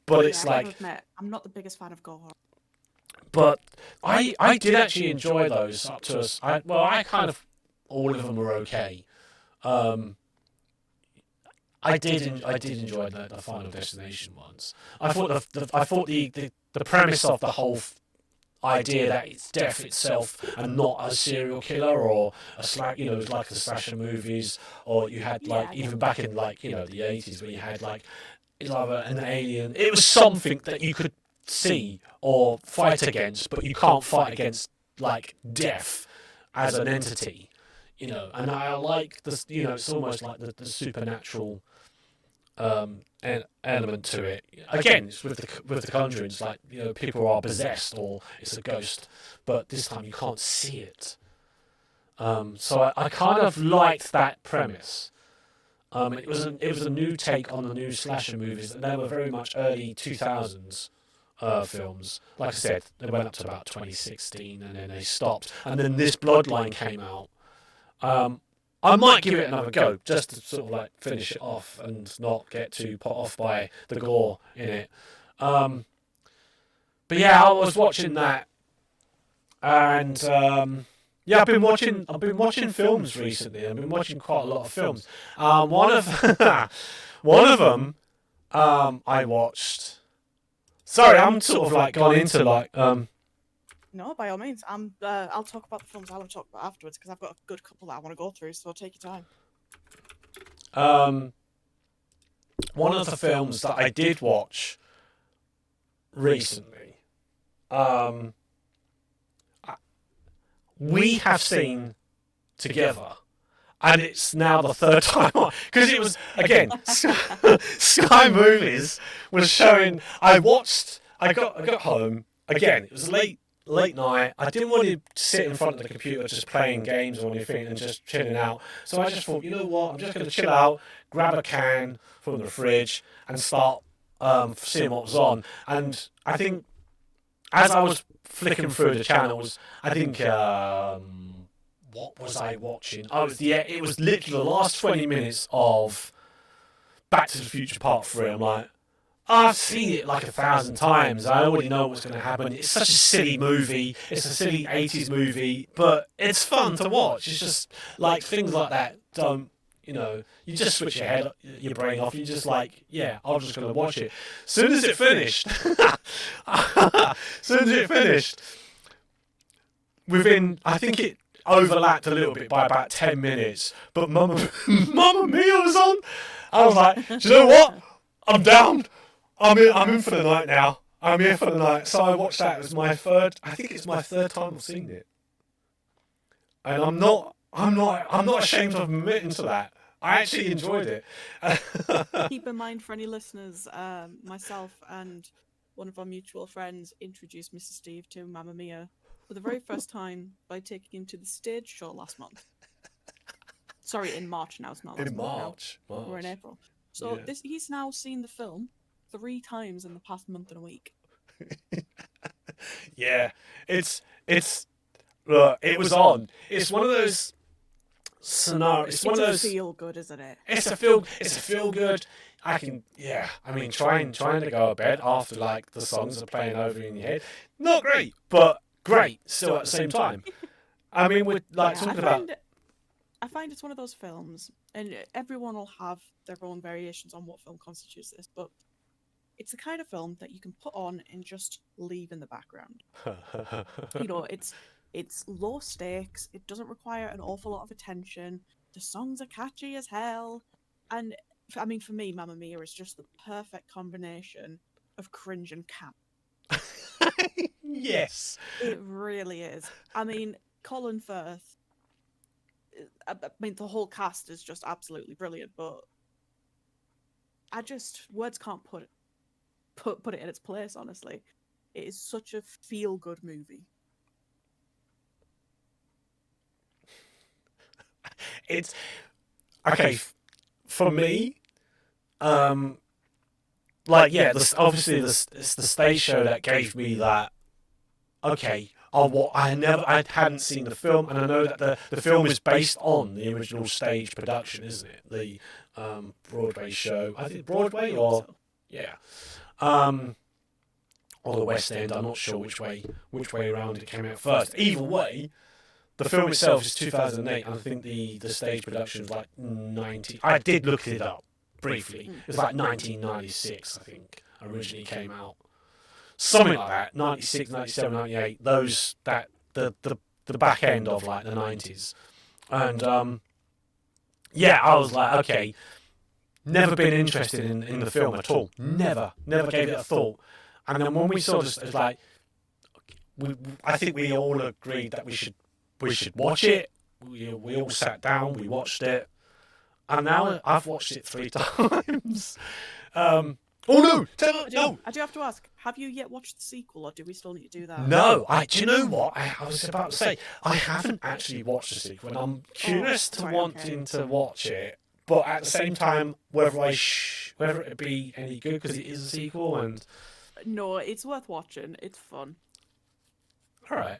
but it's I like, gotta admit, I'm not the biggest fan of gore horror. but I did actually enjoy those up to us. I kind of, all of them were okay. I did enjoy the Final Destination ones. I thought the premise of the whole idea that it's death itself and not a serial killer or like the slasher movies, or you had even back in the 80s where you had like either an alien. It was something that you could see or fight against, but you can't fight against like death as an entity. And I like this. It's almost like the supernatural element to it. Again, it's with the Conjuring. It's like people are possessed or it's a ghost, but this time you can't see it. So I kind of liked that premise. It was a new take on the new slasher movies, and they were very much early 2000s films. Like I said, they went up to about 2016, and then they stopped. And then this Bloodline came out. I might give it another go, just to sort of like finish it off and not get too put off by the gore in it. But yeah, I was watching that, and I've been watching films recently. I've been watching quite a lot of films. One of them I watched. Sorry, I'm sort of like gone into like No, by all means. I'll talk about the films I want to talk about afterwards because I've got a good couple that I want to go through. So take your time. One of the films that I did watch recently, we have seen together, and it's now the third time because it was again Sky Movies was showing. I got home again. It was late night. I didn't want to sit in front of the computer just playing games or anything and just chilling out. So I just thought, you know what? I'm just going to chill out, grab a can from the fridge, and start seeing what was on. And I think as I was flicking through the channels, I think what was I watching? It was literally the last 20 minutes of Back to the Future Part 3. I'm like, I've seen it like 1,000 times. I already know what's going to happen. It's such a silly movie. It's a silly 80s movie, but it's fun to watch. It's just like things like that don't, you just switch your brain off. You're just like, yeah, I'm just going to watch it. Soon as it finished, I think it overlapped a little bit by about 10 minutes, but Mamma Mia was on. I was like, do you know what? I'm down. I'm in for the night now. I'm here for the night. So I watched that. It was my third. I think it's my third time I've seen it, and I'm not ashamed of admitting to that. I actually enjoyed it. Keep in mind for any listeners, myself and one of our mutual friends introduced Mr. Steve to Mamma Mia for the very first time by taking him to the stage show last month. Sorry, in March now. It's not last month now. We're in April. So he's now seen the film 3 times in the past month and a week. Yeah, it was on. It's one of those scenarios. It's one of those feel good, isn't it? It's a feel good. I mean, trying to go to bed after like the songs are playing over in your head, not great, but great still at the same time. I mean, we're like talking about. I find it's one of those films, and everyone will have their own variations on what film constitutes this, but it's the kind of film that you can put on and just leave in the background. It's low stakes. It doesn't require an awful lot of attention. The songs are catchy as hell. And, I mean, for me, Mamma Mia is just the perfect combination of cringe and camp. Yes. It really is. I mean, Colin Firth, the whole cast is just absolutely brilliant, but words can't put it in its place, honestly. It is such a feel-good movie. It's okay for me. Obviously, it's the stage show that gave me that. Okay, I hadn't seen the film, and I know that the film is based on the original stage production, isn't it? The Broadway show. I think Broadway or yeah. or the West End. I'm not sure which way around it came out first. Either way, the film itself is 2008, and I think the stage production was like 90. I did look it up briefly. It was like 1996, I think, originally came out. Something like that, 96, 97, 98. Those that the back end of like the 90s, and yeah, I was like, okay, never been interested in the film at all. Never gave it a thought. And then when we saw this, it was like, I think we all agreed that we should watch it. We all sat down, we watched it, and now I've watched it 3 times. Oh no! No! I do have to ask: have you yet watched the sequel, or do we still need to do that? No, do you know what? I was about to say, I haven't actually watched the sequel, and I'm curious wanting to watch it, but at the same time, whether it be any good, because it is a sequel, and... No, it's worth watching. It's fun. Alright.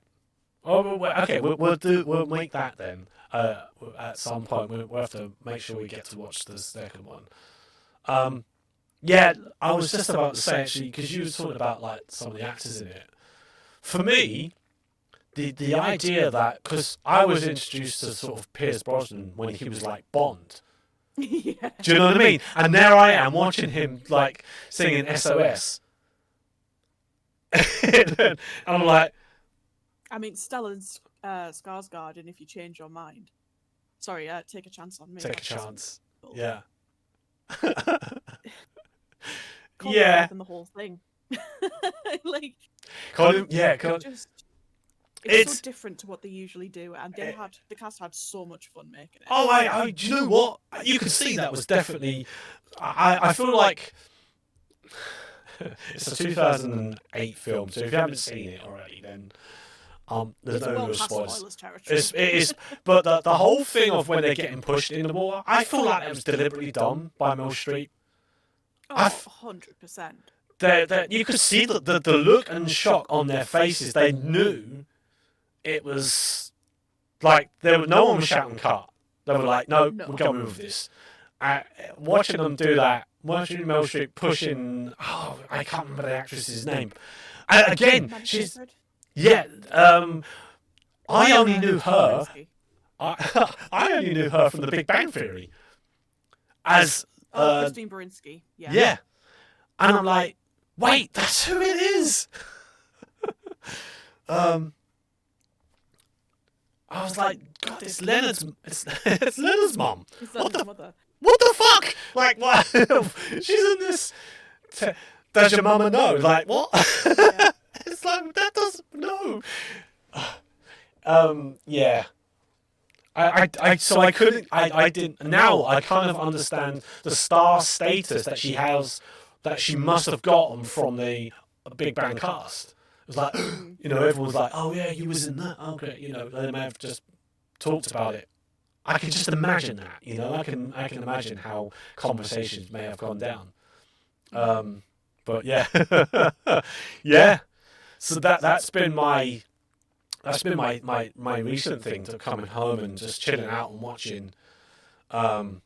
Oh, okay, we'll make that then. At some point, we'll have to make sure we get to watch the second one. Yeah, I was just about to say, actually, because you were talking about like some of the actors in it. For me, the idea that, because I was introduced to sort of Pierce Brosnan when he was like Bond. Yeah. Do you know what I mean? And there I am watching him like singing SOS. And I'm like, I mean, Stellan Skarsgård, and If You Change Your Mind. Sorry, Take a Chance on Me. Take a chance. Yeah. Yeah. And the whole thing. Like, it's so different to what they usually do, and the cast had so much fun making it. Oh, do you know what? You could see that was definitely. I feel like it's a 2008 film, so if you haven't seen it already, then there's no real spoilers. It is, but the whole thing of when they're getting pushed in the water, I feel like it was deliberately done by Meryl Streep. Oh, 100%. You could see the look and shock on their faces. They knew it was like no one was shouting cut. They were like, no. We're going with this. Watching them do that, watching Meryl Streep pushing. Oh, I can't remember the actress's name. Again, she's. Yeah. I only knew her. I only knew her from The Big Bang Theory. As. Christine Baranski. Yeah. Yeah. And I'm like, wait, that's who it is. I was like, God, it's Leonard's mum. It's Leonard's mother. What the fuck? Like, what? She's in this. Does your mama know? Like, what? Yeah. It's like, that doesn't know. Yeah. I couldn't. I didn't. Now I kind of understand the star status that she has, that she must have gotten from the Big Bang cast. It was like, everyone's like, oh yeah, he was in that. Oh great, they may have just talked about it. I can just imagine that. I can imagine how conversations may have gone down. But yeah, yeah. So that's been my recent thing, to coming home and just chilling out and watching some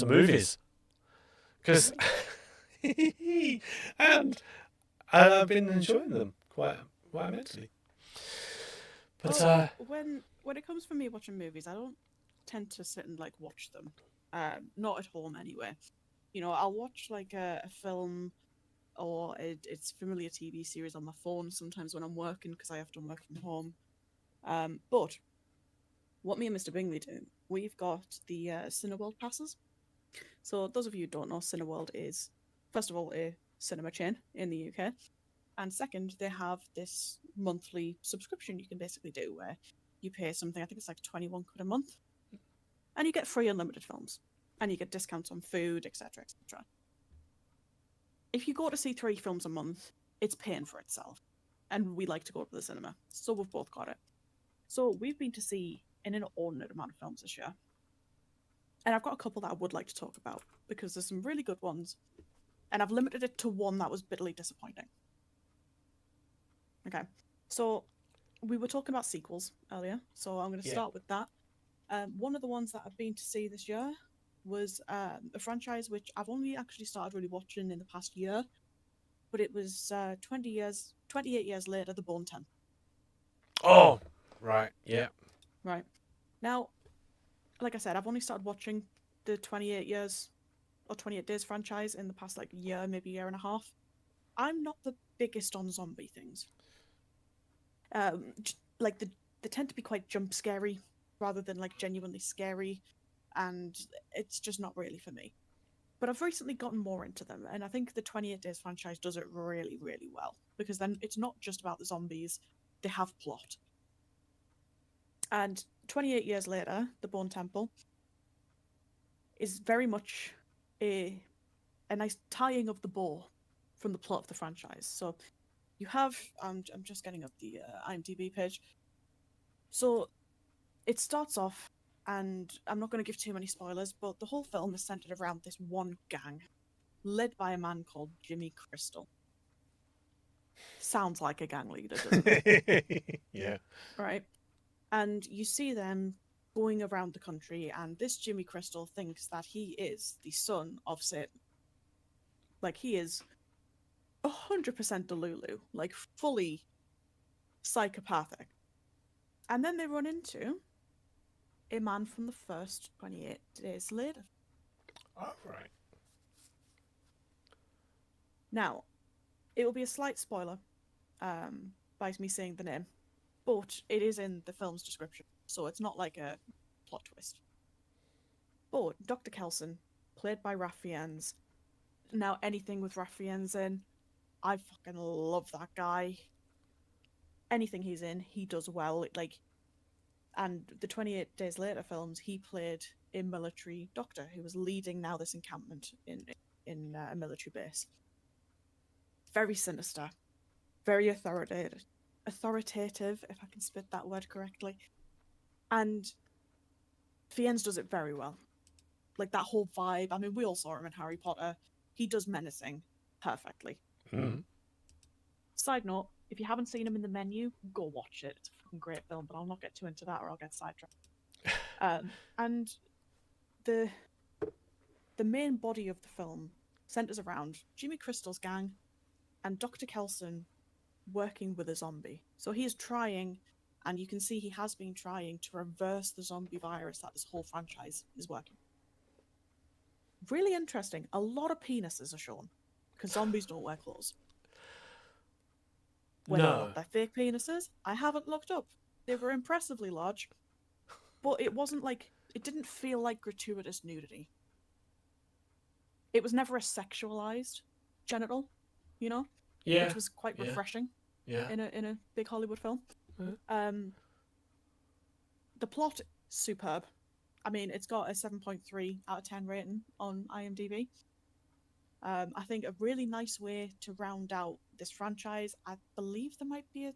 movies, because and I've been enjoying them quite immensely. But when it comes for me watching movies, I don't tend to sit and like watch them. Not at home anyway. I'll watch like a film or it's familiar TV series on my phone sometimes when I'm working, because I often work from home. But what me and Mr. Bingley do, we've got the Cineworld passes. So those of you who don't know, Cineworld is, first of all, a cinema chain in the UK. And second, they have this monthly subscription you can basically do where you pay something, I think it's like 21 quid a month, and you get free unlimited films. And you get discounts on food, etc., etc. If you go to see 3 films a month, it's paying for itself. And we like to go to the cinema, so we've both got it. So we've been to see an inordinate amount of films this year. And I've got a couple that I would like to talk about, because there's some really good ones. And I've limited it to one that was bitterly disappointing. Okay, so we were talking about sequels earlier, so I'm going to start with that. One of the ones that I've been to see this year was a franchise which I've only actually started really watching in the past year, but it was 28 years later, The Bone Temple. Oh, right, yeah. Right. Now, like I said, I've only started watching the 28 years or 28 Days franchise in the past like year, maybe year and a half. I'm not the biggest on zombie things. Like they tend to be quite jump scary rather than like genuinely scary, and it's just not really for me. But I've recently gotten more into them, and I think the 28 Days franchise does it really, really well, because then it's not just about the zombies, they have plot. And 28 years later, The Bone Temple is very much a nice tying of the bow from the plot of the franchise. So you have, I'm just getting up the IMDb page. So it starts off, and I'm not going to give too many spoilers, but the whole film is centered around this one gang, led by a man called Jimmy Crystal. Sounds like a gang leader, doesn't it? Yeah. Right. And you see them going around the country, and this Jimmy Crystal thinks that he is the son of Satan. Like, he is 100% Delulu, like, fully psychopathic. And then they run into a man from the first 28 Days later. Oh, right. Now, it will be a slight spoiler by me saying the name, but it is in the film's description, so it's not like a plot twist. But Dr. Kelson, played by Ralph Fiennes. Now, anything with Ralph Fiennes in, I fucking love that guy. Anything he's in, he does well. Like, and the 28 Days Later films, he played a military doctor who was leading now this encampment in a military base. Very sinister, very authoritative, if I can spit that word correctly. And Fiennes does it very well. Like, that whole vibe. I mean, we all saw him in Harry Potter. He does menacing perfectly. Mm. Side note, if you haven't seen him in The Menu, go watch it. It's a fucking great film, but I'll not get too into that or I'll get sidetracked. And the main body of the film centers around Jimmy Crystal's gang and Dr. Kelson working with a zombie. So he is trying, and you can see he has been trying to reverse the zombie virus that this whole franchise is working. Really interesting. A lot of penises are shown, because zombies don't wear clothes. Whether or not they're fake penises, I haven't looked up. They were impressively large, but it wasn't like, it didn't feel like gratuitous nudity. It was never a sexualized genital, you know? Yeah. Which was quite refreshing. Yeah. In a big Hollywood film. Mm-hmm. The plot, superb. I mean, it's got a 7.3 out of 10 rating on IMDb. I think a really nice way to round out this franchise. I believe there might be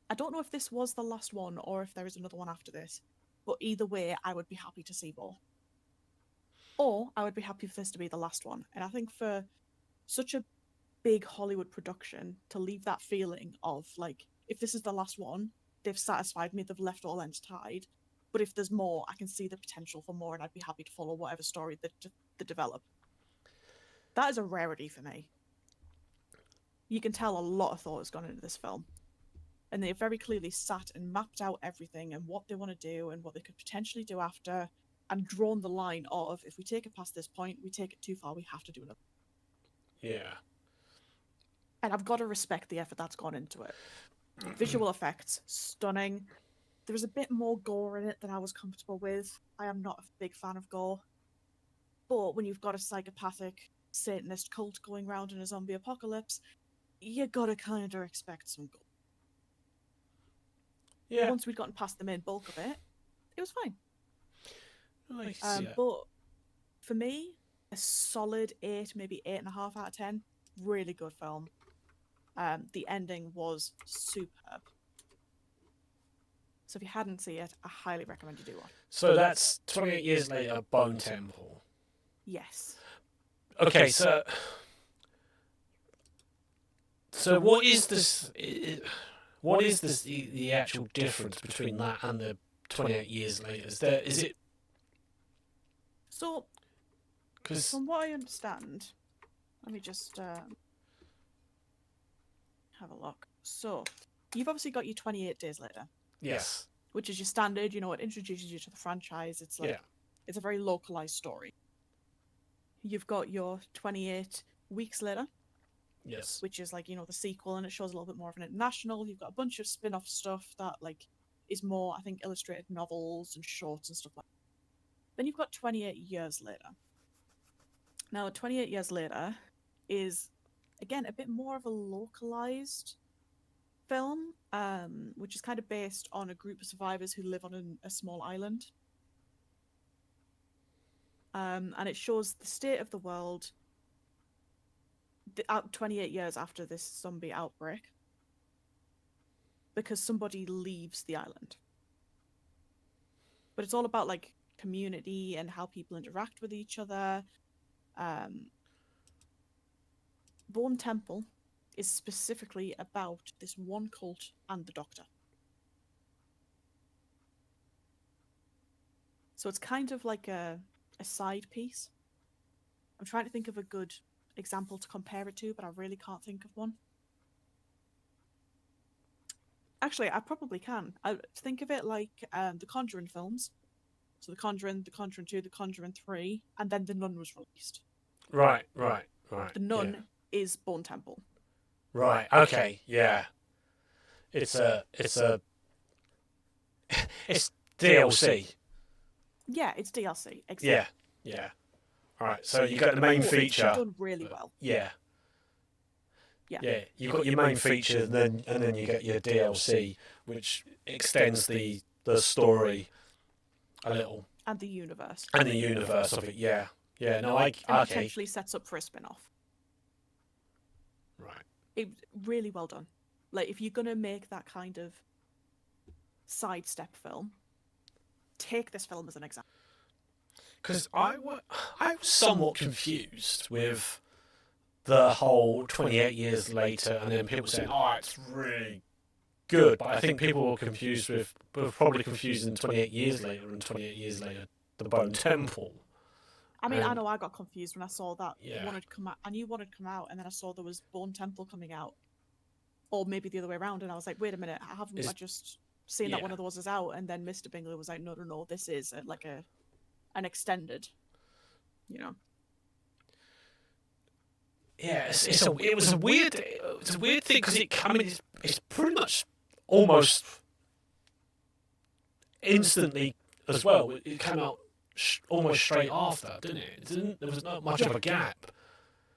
I don't know if this was the last one or if there is another one after this, but either way, I would be happy to see more. Or I would be happy for this to be the last one. And I think for such a big Hollywood production to leave that feeling of, like, if this is the last one, they've satisfied me, they've left all ends tied. But if there's more, I can see the potential for more, and I'd be happy to follow whatever story they develop. That is a rarity for me. You can tell a lot of thought has gone into this film. And they very clearly sat and mapped out everything and what they want to do and what they could potentially do after, and drawn the line of, if we take it past this point, we take it too far, we have to do another. Yeah. And I've got to respect the effort that's gone into it. Visual effects, stunning. There was a bit more gore in it than I was comfortable with. I am not a big fan of gore. But when you've got a psychopathic Satanist cult going around in a zombie apocalypse, you gotta kind of expect some gore. Yeah. Once we'd gotten past the main bulk of it, it was fine. Nice. But for me, a solid 8, maybe 8.5 out of 10. Really good film. The ending was superb. So if you hadn't seen it, I highly recommend you do one. So that's 28 years later, Bone Temple. Yes. Okay, so what is this? What is this? The actual difference between that and the 28 years later? Is it? So, Because from what I understand, let me just have a look. So, you've obviously got your 28 Days Later. yes, Which is your standard, it introduces you to the franchise. It's like, it's a very localized story. You've got your 28 Weeks Later. Yes. Which is like, the sequel, and it shows a little bit more of an international. You've got a bunch of spin-off stuff that like is more, I think, illustrated novels and shorts and stuff like that. Then you've got 28 Years Later. Now, 28 Years Later is, again, a bit more of a localized film, which is kind of based on a group of survivors who live on a small island. And it shows the state of the world 28 years after this zombie outbreak, because somebody leaves the island. But it's all about like community and how people interact with each other. Bourne Temple is specifically about this one cult and the Doctor. So it's kind of like a side piece. I'm trying to think of a good example to compare it to, but I really can't think of one. Actually, I probably can. I think of it like the Conjuring films. So The Conjuring, The Conjuring 2, The Conjuring 3, and then The Nun was released. Right. The Nun is Bourne Temple. Right. Okay. Yeah. It's DLC. Yeah, it's DLC. Exactly. Yeah. All right. So you got the main feature. It's done really well. Yeah. You've got your main feature, and then you get your DLC, which extends the story a little. And the universe. And the universe of it. Yeah. No, and potentially sets up for a spin-off. Right. It really well done. Like, if you're gonna make that kind of sidestep film, take this film as an example. Because I was somewhat confused with the whole 28 years later, and then people saying, "Oh, it's really good," but I think people were probably confusing 28 years later and 28 years later, the Bone Temple. I mean, I know I got confused when I saw that one had come out. I knew one had come out, and then I saw there was Bone Temple coming out, or maybe the other way around, and I was like, "Wait a minute, I just seen that one of those is out?" And then Mr. Bingley was like, "No, this is like an extended, Yeah, it was a weird thing because it's pretty much almost instantly as well. It came out almost straight after, didn't it? There was not much of a gap.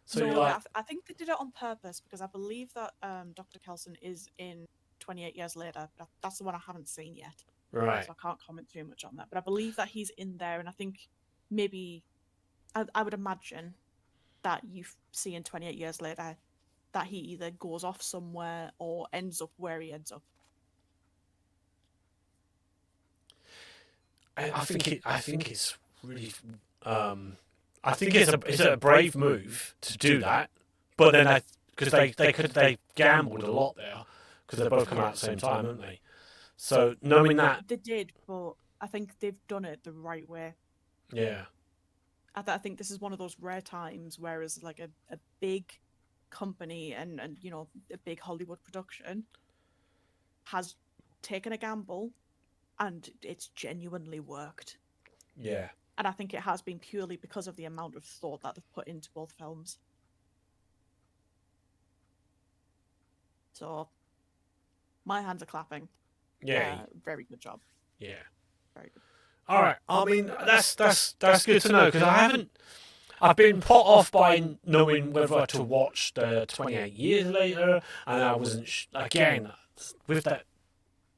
So no, I think they did it on purpose, because I believe that Dr. Kelson is in 28 Years Later, but that's the one I haven't seen yet. Right. So I can't comment too much on that. But I believe that he's in there, and I think maybe I would imagine that you see in 28 Years Later that he either goes off somewhere or ends up where he ends up. I think it's really I think it's a brave move to do that, but then because they gambled a lot there, because they both come out at the same time, haven't they? So knowing that they did, but I think they've done it the right way. Yeah. I think this is one of those rare times, whereas like a big company and a big Hollywood production has taken a gamble, and it's genuinely worked. Yeah. And I think it has been purely because of the amount of thought that they've put into both films. So, my hands are clapping. Yeah. Very good job. Yeah. Very good. All right. I mean, that's good to know, because I've been put off by knowing whether to watch the 28 Years Later, and I wasn't again with that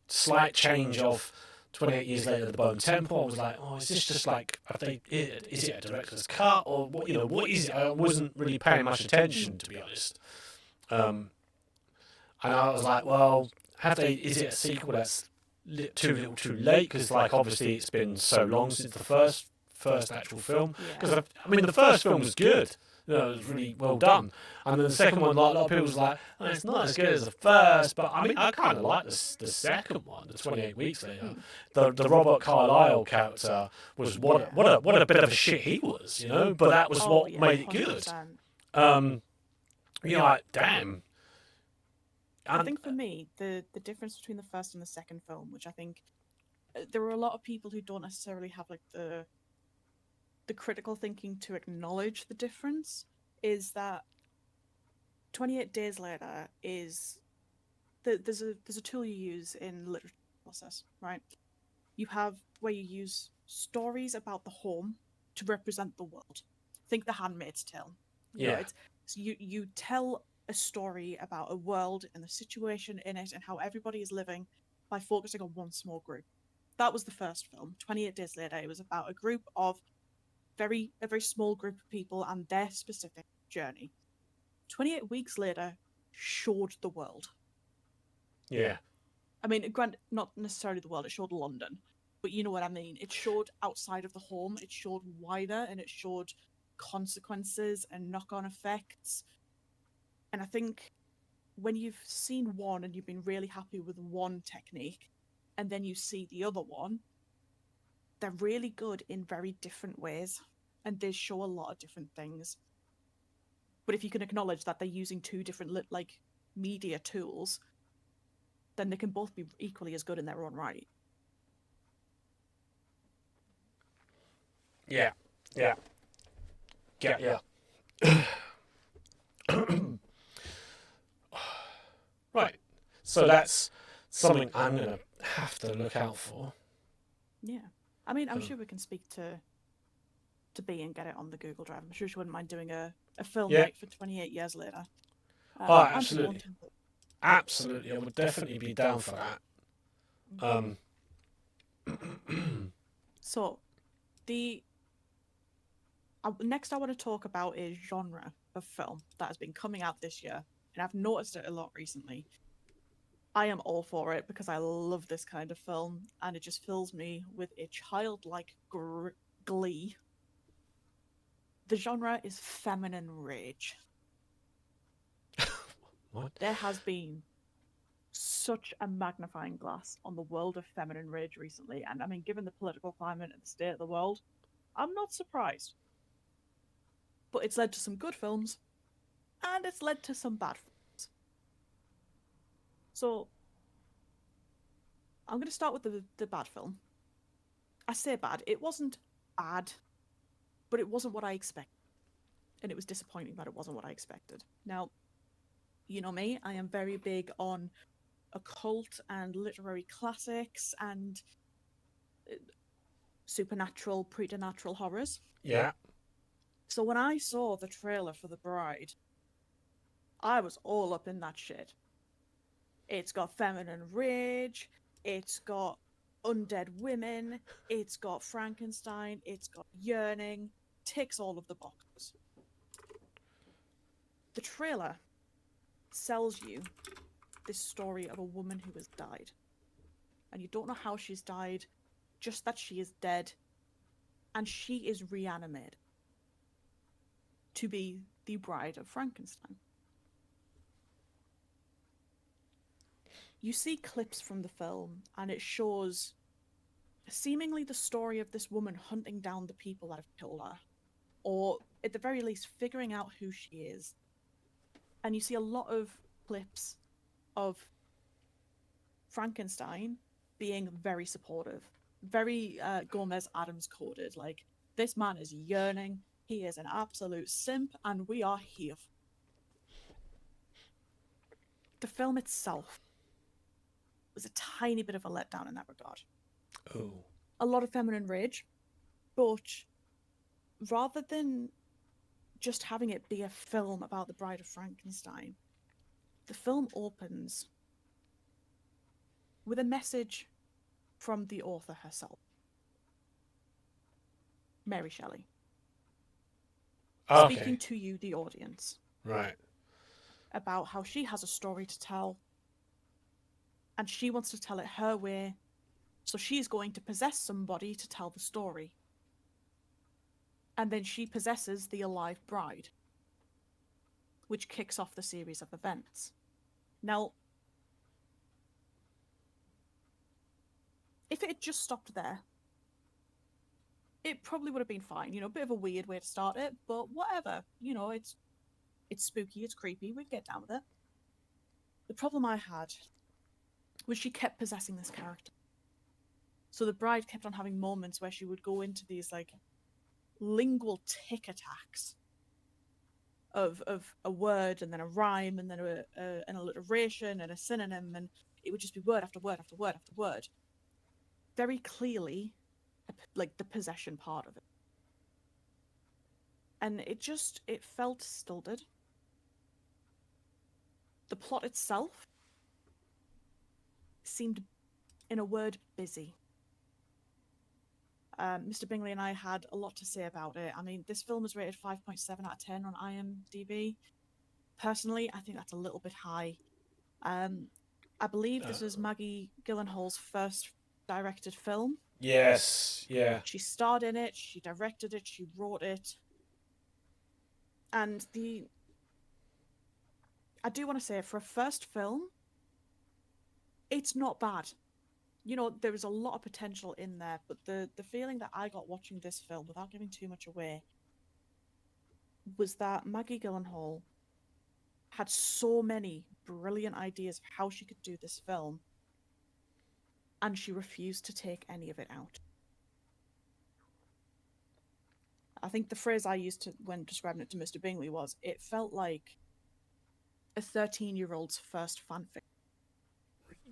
slight change of 28 Years Later, the Bone Temple. I was like, oh, is this just like, is it a director's cut, or what? What is it? I wasn't really paying much attention, to be honest. And I was like, well, is it a sequel that's too little too late? Because like, obviously it's been so long since the first actual film. Because I mean, the first film was good. It was really well done. And then the second one, like, a lot of people was like, oh, it's not as good as the first, but I mean, I kind of like the second one, the 28 Weeks Later. The Robert Carlyle character was what a bit of a shit he was, but that was what made it good. 100%. Like, damn. I think for me, the difference between the first and the second film, which I think there are a lot of people who don't necessarily have like the critical thinking to acknowledge the difference, is that 28 Days Later is there's a tool you use in literature process, right? You have where you use stories about the home to represent the world. Think The Handmaid's Tale. So you tell a story about a world and the situation in it and how everybody is living by focusing on one small group. That was the first film. 28 Days Later, it was about a group of a very small group of people and their specific journey. 28 Weeks Later showed the world. Yeah. I mean, not necessarily the world, it showed London, but you know what I mean. It showed outside of the home, it showed wider, and it showed consequences and knock-on effects. And I think when you've seen one and you've been really happy with one technique, and then you see the other one, they're really good in very different ways, and they show a lot of different things. But if you can acknowledge that they're using two different media tools, then they can both be equally as good in their own right. Yeah. Right. So that's something I'm going to have to look out for. Yeah. I mean, I'm sure we can speak to B and get it on the Google Drive. I'm sure she wouldn't mind doing a film night for 28 Years Later. Absolutely. Absolutely. I would definitely be down for that. So, next I want to talk about is genre of film that has been coming out this year, and I've noticed it a lot recently. I am all for it because I love this kind of film, and it just fills me with a childlike glee. The genre is feminine rage. What? There has been such a magnifying glass on the world of feminine rage recently, and I mean, given the political climate and the state of the world, I'm not surprised. But it's led to some good films, and it's led to some bad films. So, I'm going to start with the bad film. I say bad. It wasn't bad, but it wasn't what I expected. And it was disappointing that it wasn't what I expected. Now, you know me, I am very big on occult and literary classics and supernatural, preternatural horrors. Yeah. So when I saw the trailer for The Bride, I was all up in that shit. It's got feminine rage, it's got undead women, it's got Frankenstein, it's got yearning, ticks all of the boxes. The trailer sells you this story of a woman who has died. And you don't know how she's died, just that she is dead, and she is reanimated to be the bride of Frankenstein. You see clips from the film, and it shows seemingly the story of this woman hunting down the people that have killed her, or at the very least figuring out who she is. And you see a lot of clips of Frankenstein being very supportive, very Gomez Adams coded. Like, this man is yearning, he is an absolute simp, and we are here. The film itself was a tiny bit of a letdown in that regard. Oh. A lot of feminine rage, but rather than just having it be a film about the Bride of Frankenstein, the film opens with a message from the author herself, Mary Shelley. Okay. Speaking to you, the audience. Right. About how she has a story to tell, and she wants to tell it her way, so she's going to possess somebody to tell the story. And then she possesses the alive bride. which kicks off the series of events. Now, if it had just stopped there, it probably would have been fine. A bit of a weird way to start it, but whatever. It's spooky, it's creepy, we can get down with it. The problem I had was she kept possessing this character. So the bride kept on having moments where she would go into these like lingual tic attacks of a word and then a rhyme and then an alliteration and a synonym, and it would just be word after word after word after word. Very clearly, like the possession part of it. And it felt stilted. The plot itself seemed, in a word, busy. Mr. Bingley and I had a lot to say about it. I mean, this film is rated 5.7 out of 10 on IMDb. Personally, I think that's a little bit high. I believe this was Maggie Gyllenhaal's first directed film. Yes, yeah. She starred in it, she directed it, she wrote it. And I do want to say, for a first film, it's not bad. There was a lot of potential in there, but the feeling that I got watching this film, without giving too much away, was that Maggie Gyllenhaal had so many brilliant ideas of how she could do this film, and she refused to take any of it out. I think the phrase I used when describing it to Mr. Bingley was, it felt like a 13-year-old's first fanfic.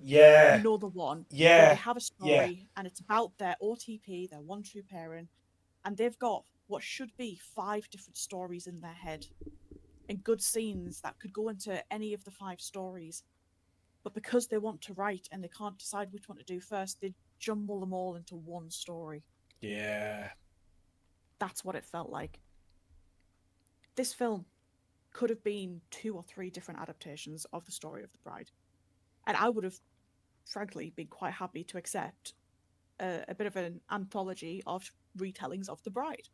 Yeah. The one. Yeah. Where they have a story and it's about their OTP, their one true parent, and they've got what should be 5 different stories in their head and good scenes that could go into any of the 5 stories. But because they want to write and they can't decide which one to do first, they jumble them all into one story. Yeah. That's what it felt like. This film could have been 2 or 3 different adaptations of the story of the bride. And I would have, frankly, been quite happy to accept a bit of an anthology of retellings of the bride.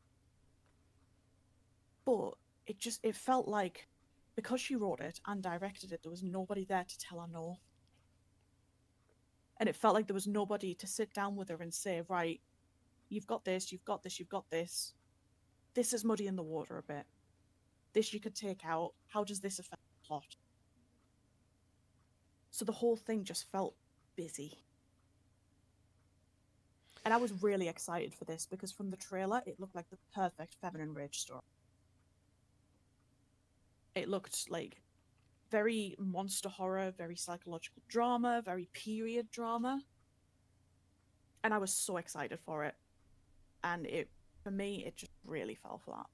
But it felt like, because she wrote it and directed it, there was nobody there to tell her no. And it felt like there was nobody to sit down with her and say, right, you've got this, you've got this, you've got this. This is muddying the water a bit. This you could take out. How does this affect the plot? So the whole thing just felt busy. And I was really excited for this because from the trailer, it looked like the perfect feminine rage story. It looked like very monster horror, very psychological drama, very period drama. And I was so excited for it. And for me, it just really fell flat.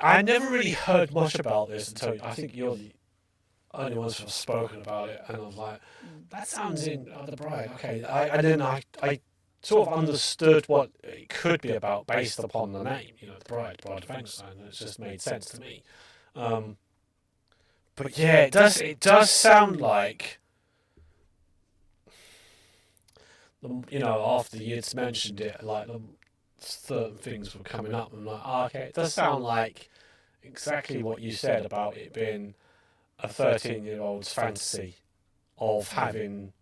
I never really heard much about this until I think you're the only ones who've spoken about it, and I was like, that sounds in The Bride. Okay, and then I sort of understood what it could be about based upon the name, The Bride of Frankenstein. It just made sense to me. But yeah, it does sound like, after you'd mentioned it, like certain things were coming up. I'm like, okay, it does sound like exactly what you said about it being a 13-year-old's fantasy of having,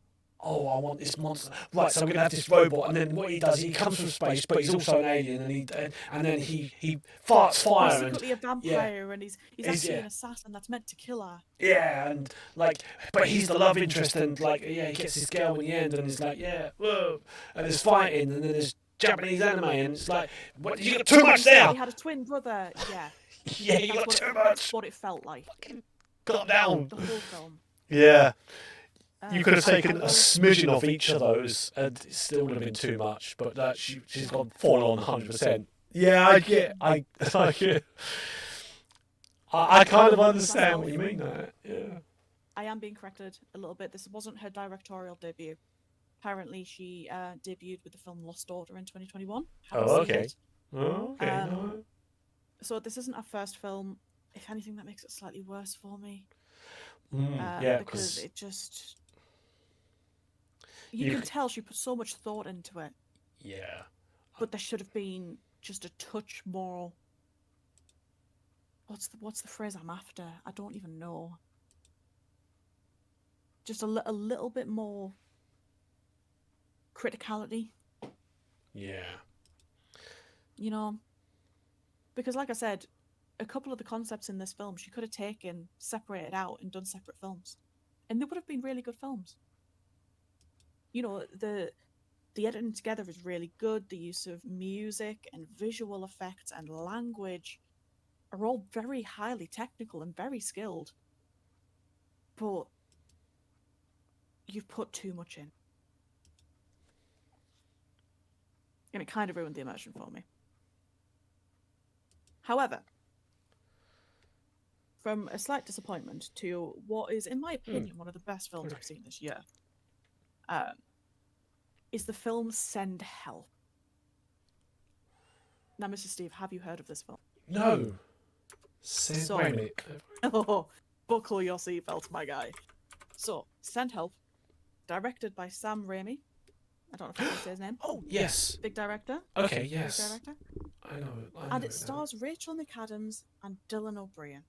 I want this monster. Right, so I'm going to have this robot, and then what he does, he comes from space, but he's also an alien, and then he farts fire. He's secretly a vampire, and he's actually an assassin that's meant to kill her. Yeah, and but he's the love interest, and he gets this girl in the end, and it's like, whoa, and there's fighting, and then there's Japanese anime, and it's like, what? You got too much there. He had a twin brother. Yeah. Yeah, you got too much. That's what it felt like. Calm down. The whole film. Yeah. You could have taken a smidgen off each of those, and it still would have been too much. But she's gone full on 100%. Yeah, I get. I kind of understand what you mean there. Yeah. I am being corrected a little bit. This wasn't her directorial debut. Apparently, she debuted with the film Lost Daughter in 2021. Okay. So this isn't her first film. If anything, that makes it slightly worse for me. Because it just... You can tell she put so much thought into it. Yeah. But there should have been just a touch more. What's the phrase I'm after? I don't even know. Just a little bit more criticality. Yeah. You know, because like I said, a couple of the concepts in this film she could have taken, separated out, and done separate films, and they would have been really good films. You know, the editing together is really good. The use of music and visual effects and language are all very highly technical and very skilled. But you've put too much in. And it kind of ruined the immersion for me. However, from a slight disappointment to what is, in my opinion, one of the best films I've seen this year, is the film Send Help. Now, Mr. Steve, have you heard of this film? No. Wait a minute. Oh, buckle your seatbelt, my guy. So, Send Help, directed by Sam Raimi. I don't know if I can say his name. Oh, yes. Big director. Okay, yes. Big director. I know And it stars Rachel McAdams and Dylan O'Brien.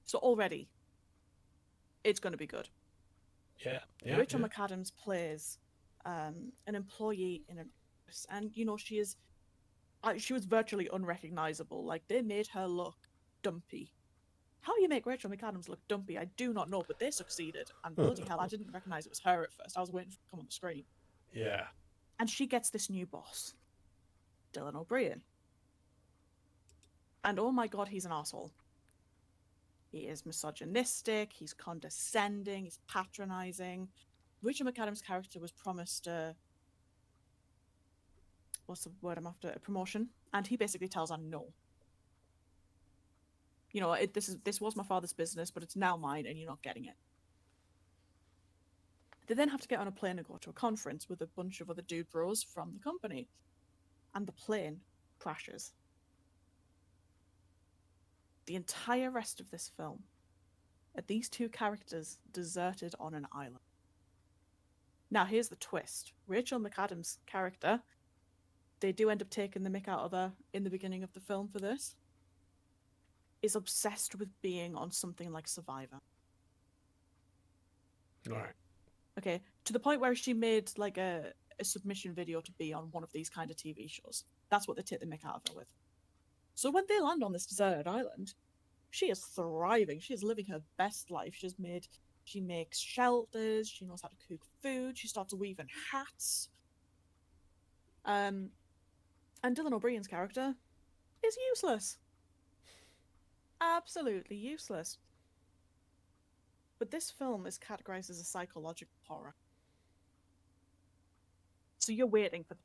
So already, it's going to be good. Yeah. Rachel McAdams plays an employee in and you know she was virtually unrecognizable. Like they made her look dumpy. How you make Rachel McAdams look dumpy, I do not know, but they succeeded. And bloody hell, I didn't recognize it was her at first. I was waiting for it to come on the screen. Yeah. And she gets this new boss, Dylan O'Brien. And oh my god, he's an asshole. He is misogynistic, he's condescending, he's patronizing. Rachel McAdams' character was promised what's the word I'm after? A promotion. And he basically tells her no. You know, this was my father's business, but it's now mine, and you're not getting it. They then have to get on a plane and go to a conference with a bunch of other dude bros from the company. And the plane crashes. The entire rest of this film are these two characters deserted on an island. Now, here's the twist. Rachel McAdams' character, they do end up taking the mick out of her in the beginning of the film for this, is obsessed with being on something like Survivor. Right. Okay, to the point where she made like a submission video to be on one of these kind of TV shows. That's what they take the mick out of her with. So when they land on this deserted island, she is thriving. She is living her best life. She makes shelters. She knows how to cook food. She starts weaving hats. And Dylan O'Brien's character is useless. Absolutely useless. But this film is categorized as a psychological horror. So you're waiting for the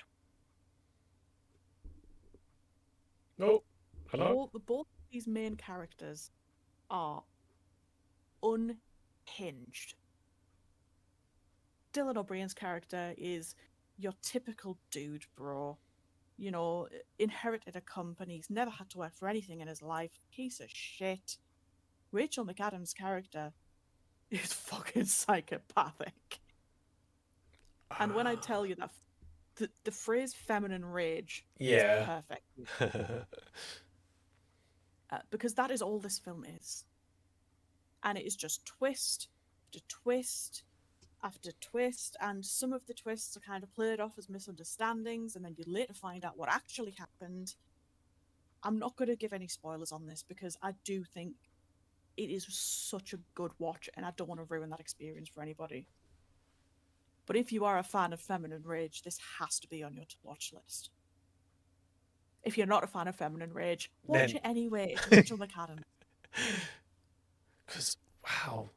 Oh, hello? both of these main characters are unhinged. Dylan O'Brien's character is your typical dude bro. You know, inherited a company, he's never had to work for anything in his life, piece of shit. Rachel McAdams' character is fucking psychopathic. And when I tell you that the phrase feminine rage is perfect. Because that is all this film is. And it is just twist after twist after twist, and some of the twists are kind of played off as misunderstandings, and then you later find out what actually happened. I'm not going to give any spoilers on this because I do think it is such a good watch, and I don't want to ruin that experience for anybody. But if you are a fan of Feminine Rage, this has to be on your to-watch list. If you're not a fan of Feminine Rage, watch it anyway. It's Rachel McAdams. Because, wow.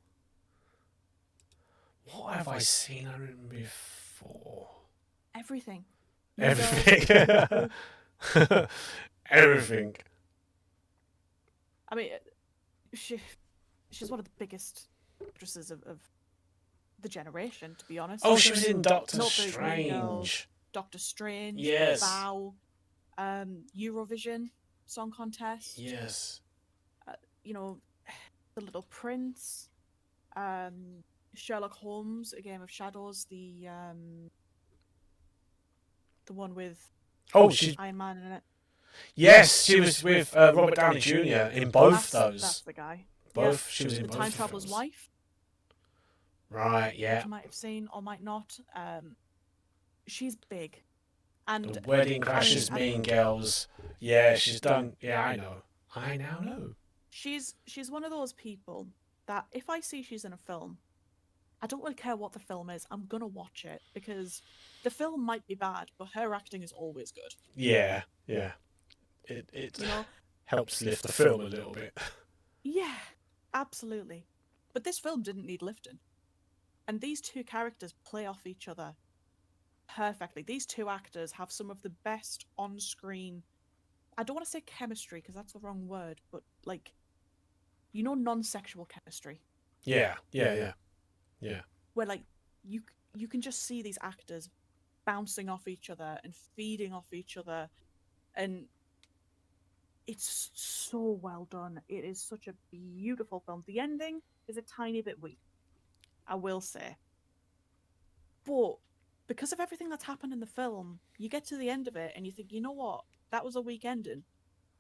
What have I seen her in before? Everything. Everything. Everything. I mean, she's one of the biggest actresses of the generation, to be honest. Oh, she was in Doctor Strange. Doctor Strange. Yes. Vow. Eurovision Song Contest. Yes. You know, The Little Prince. Sherlock Holmes, A Game of Shadows. The one with Oh, she. Iron Man in it. Yes, she was with Robert Downey Jr. in both those. That's the guy. Both. Yeah. She was in The both. Time Traveler's films. Wife. Right. Yeah. Which you might have seen or might not. She's big. And The Wedding Crashers, Mean Girls. Yeah, she's done. Yeah, I know. I now know. She's one of those people that if I see she's in a film, I don't really care what the film is. I'm gonna watch it because the film might be bad, but her acting is always good. Yeah. It helps lift the film a little bit. Yeah, absolutely. But this film didn't need lifting. And these two characters play off each other perfectly. These two actors have some of the best on-screen, I don't want to say chemistry because that's the wrong word, but like, non-sexual chemistry. Yeah. Where like you can just see these actors bouncing off each other and feeding off each other, and it's so well done. It is such a beautiful film. The ending is a tiny bit weak, I will say. But because of everything that's happened in the film, you get to the end of it and you think, you know what? That was a weak ending.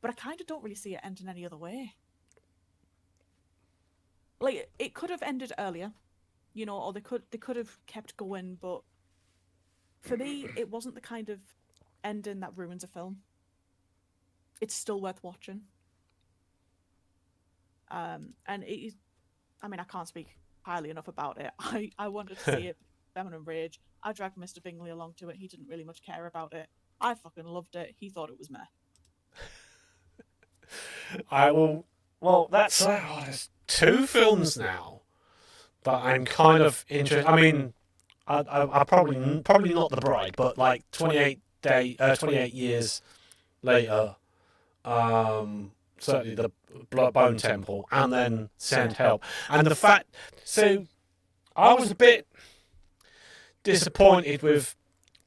But I kind of don't really see it ending any other way. Like, it could have ended earlier, or they could have kept going, but for me, it wasn't the kind of ending that ruins a film. It's still worth watching. And it is, I mean, I can't speak highly enough about it. I wanted to see it, Feminine Rage. I dragged Mr. Bingley along to it. He didn't really much care about it. I fucking loved it. He thought it was meh. I will. Well, that's there's 2 films now that I'm kind of interested. I mean, I probably not The Bride, but like 28 years later, certainly the Bone Temple, and then Send Help, and the fact. So, I was a bit disappointed with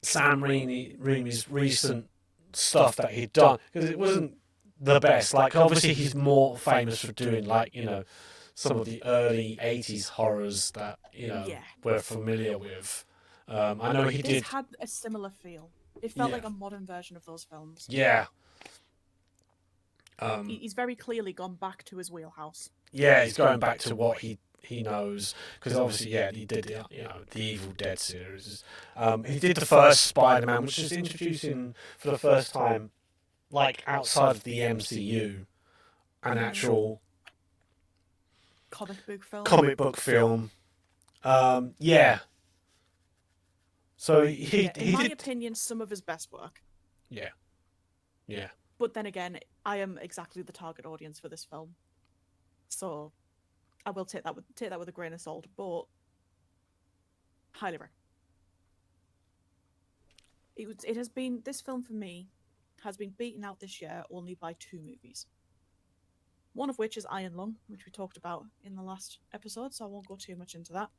Sam Raimi's recent stuff that he'd done because it wasn't the best. Like, obviously, he's more famous for doing some of the early 80s horrors that we're familiar with. I know he did. This had a similar feel. It felt like a modern version of those films. Yeah. He's very clearly gone back to his wheelhouse. Yeah, he's going back to what he knows, because obviously, he did the Evil Dead series. He did the first Spider-Man, which is introducing for the first time, like outside of the MCU, an actual comic book film. Yeah. So in my opinion, some of his best work. Yeah. But then again, I am exactly the target audience for this film, so I will take that with a grain of salt. But highly recommend. It has been, this film for me has been beaten out this year only by 2 movies. One of which is Iron Lung, which we talked about in the last episode, so I won't go too much into that.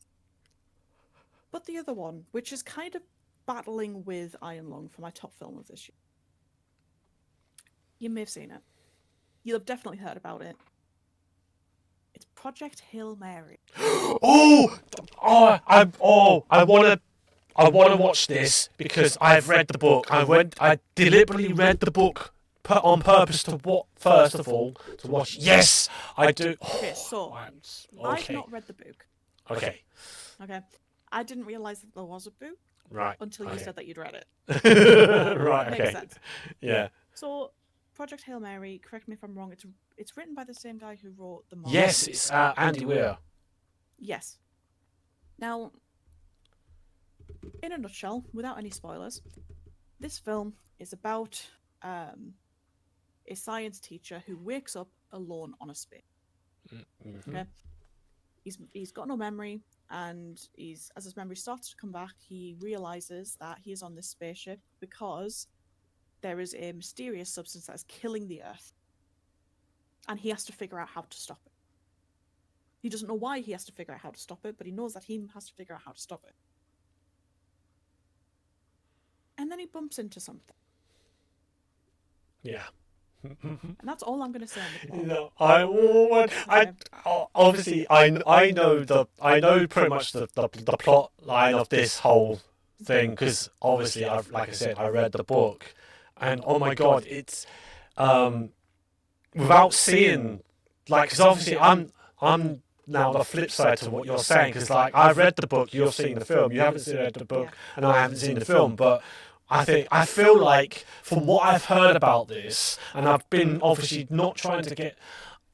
But the other one, which is kind of battling with Iron Lung for my top film of this year. You may have seen it. You'll have definitely heard about it. It's Project Hail Mary. I want to watch this because I've read the book. I deliberately read the book on purpose to what? First of all, to watch. Yes, I do. Okay, so I've not read the book. Okay. I didn't realize that there was a book. Right. Until you said that you'd read it. Right. Okay. Makes sense. Yeah. So, Project Hail Mary. Correct me if I'm wrong. It's written by the same guy who wrote The Martian. Yes, it's Andy Weir. Yes. Now, in a nutshell, without any spoilers, this film is about a science teacher who wakes up alone on a spaceship. Mm-hmm. Okay? He's got no memory, and as his memory starts to come back, he realizes that he is on this spaceship because there is a mysterious substance that is killing the Earth, and he has to figure out how to stop it. He doesn't know why he has to figure out how to stop it, but he knows that he has to figure out how to stop it. And then he bumps into something. Yeah. And that's all I'm going to say on the plot. I know pretty much the plot line of this whole thing because obviously I read the book, and oh my god, it's without seeing, like, because obviously I'm now the flip side to what you're saying, because like I've read the book, you've seen the film, you haven't read the book, and I haven't seen the film, but I feel like from what I've heard about this, and I've been obviously not trying to get.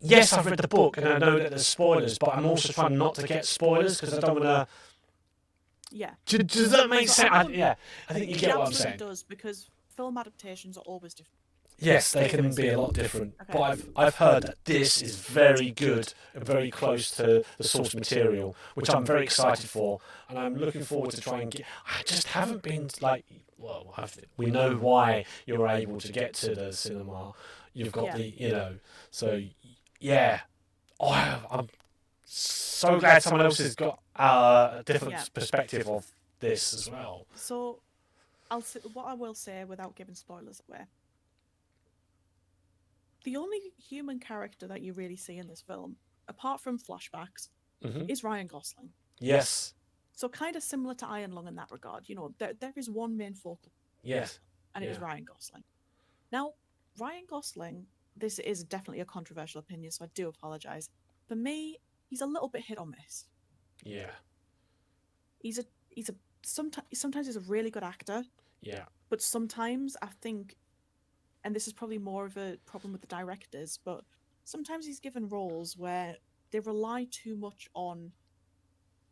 Yes, I've read the book and I know that there's spoilers, but I'm also trying not to get spoilers because I don't want to. Yeah. Does that make So sense? I don't- Yeah, I think you get what I'm It saying. absolutely does, because film adaptations are always different. Yes, they can be a lot different, Okay. but I've heard that this is very good and very close to the source material, which I'm very excited for, and I'm looking forward to trying and get. I just haven't been like, well, we know why you're able to get to the cinema. You've got Yeah. the, so yeah. Oh, I'm so glad someone else has got a different Yeah. perspective of this as well. So, what I will say without giving spoilers away. The only human character that you really see in this film, apart from flashbacks, is Ryan Gosling. Yes. So kind of similar to Iron Lung in that regard. You know, there is one main focal. Yes. And it is Ryan Gosling. Now, Ryan Gosling, this is definitely a controversial opinion, so I do apologize. For me, he's a little bit hit or miss. Yeah. Sometimes he's a really good actor. Yeah. But sometimes I think, and this is probably more of a problem with the directors, but sometimes he's given roles where they rely too much on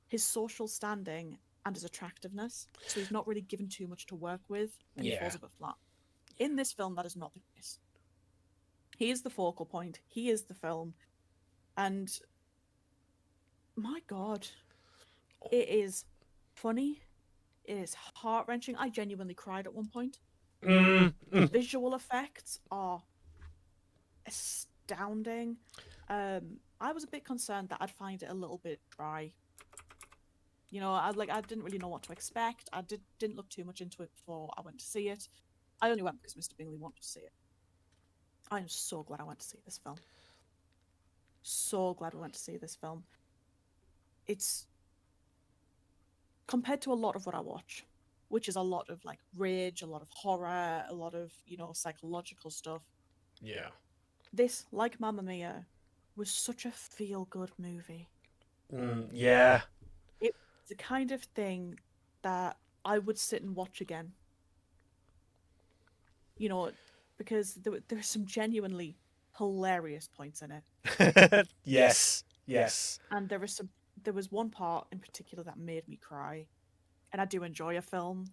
his social standing and his attractiveness, so he's not really given too much to work with, and he falls a bit flat. In this film, that is not the case. He is the focal point. He is the film. And my God, it is funny. It is heart-wrenching. I genuinely cried at one point. The visual effects are astounding. I was a bit concerned that I'd find it a little bit dry. You know, I didn't really know what to expect. I didn't look too much into it before I went to see it. I only went because Mr. Bingley wanted to see it. I am so glad I went to see this film. So glad we went to see this film. It's compared to a lot of what I watch, which is a lot of like rage, a lot of horror, a lot of, you know, psychological stuff. Yeah. This, like Mamma Mia, was such a feel-good movie. Yeah. It's the kind of thing that I would sit and watch again. You know, because there are some genuinely hilarious points in it. Yes. Yes. And there was one part in particular that made me cry. And I do enjoy a film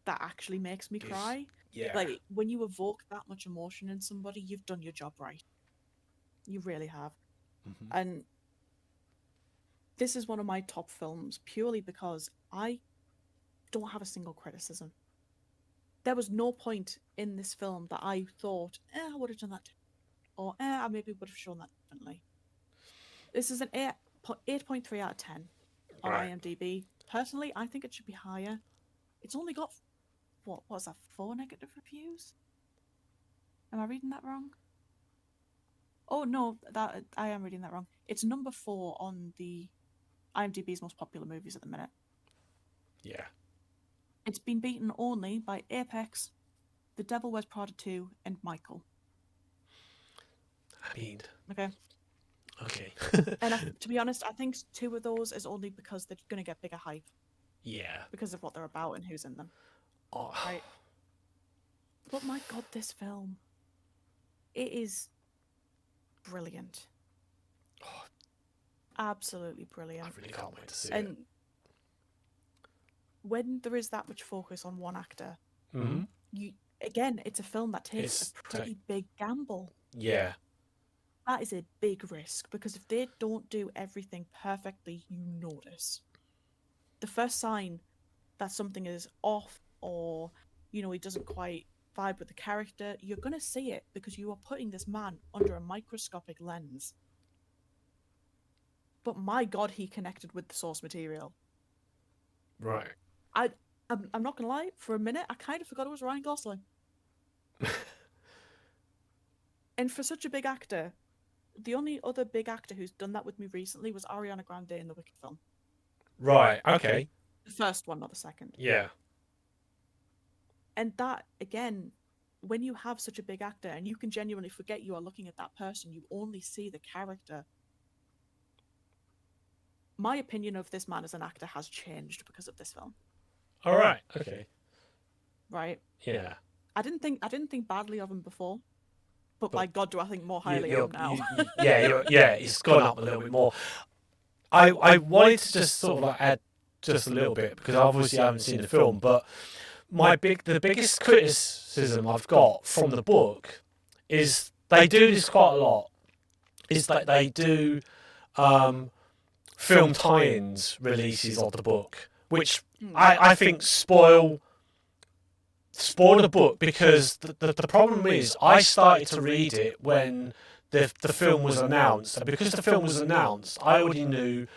that actually makes me cry. Yeah. Like, when you evoke that much emotion in somebody, you've done your job right. You really have. And this is one of my top films purely because I don't have a single criticism. There was no point in this film that I thought, I would have done that, or I maybe would have shown that differently. This is an 8.3 out of 10 on IMDb. Personally, I think it should be higher. It's only got, what was that, 4 negative reviews? Am I reading that wrong? Oh no, that I am reading that wrong. It's number 4 on the IMDb's most popular movies at the minute. Yeah. It's been beaten only by Apex, The Devil Wears Prada 2, and Michael. I mean. Okay. And to be honest, I think 2 of those is only because they're going to get bigger hype. Yeah. Because of what they're about and who's in them. Oh. Right. But my God, this film. It is brilliant. Oh. Absolutely brilliant. I really can't wait to see it. When there is that much focus on one actor, it's a film that takes a pretty big gamble. Yeah. That is a big risk, because if they don't do everything perfectly, you notice. The first sign that something is off, or, you know, he doesn't quite vibe with the character, you're going to see it, because you are putting this man under a microscopic lens. But my God, he connected with the source material. Right. I'm not going to lie, for a minute, I kind of forgot it was Ryan Gosling. And for such a big actor, the only other big actor who's done that with me recently was Ariana Grande in the Wicked film. Right, okay. The first one, not the second. Yeah. And that, again, when you have such a big actor and you can genuinely forget you are looking at that person, you only see the character. My opinion of this man as an actor has changed because of this film. All right. Okay. Right. Yeah. I didn't think badly of him before, but by God, do I think more highly You- of him now. yeah. It's gone up a little bit more. I wanted to just sort of like add just a little bit because obviously I haven't seen the film, but the biggest criticism I've got from the book is they do this quite a lot. Is that they do film tie-ins releases of the book, which I think spoil the book because the problem is I started to read it when the film was announced, and because the film was announced, I already knew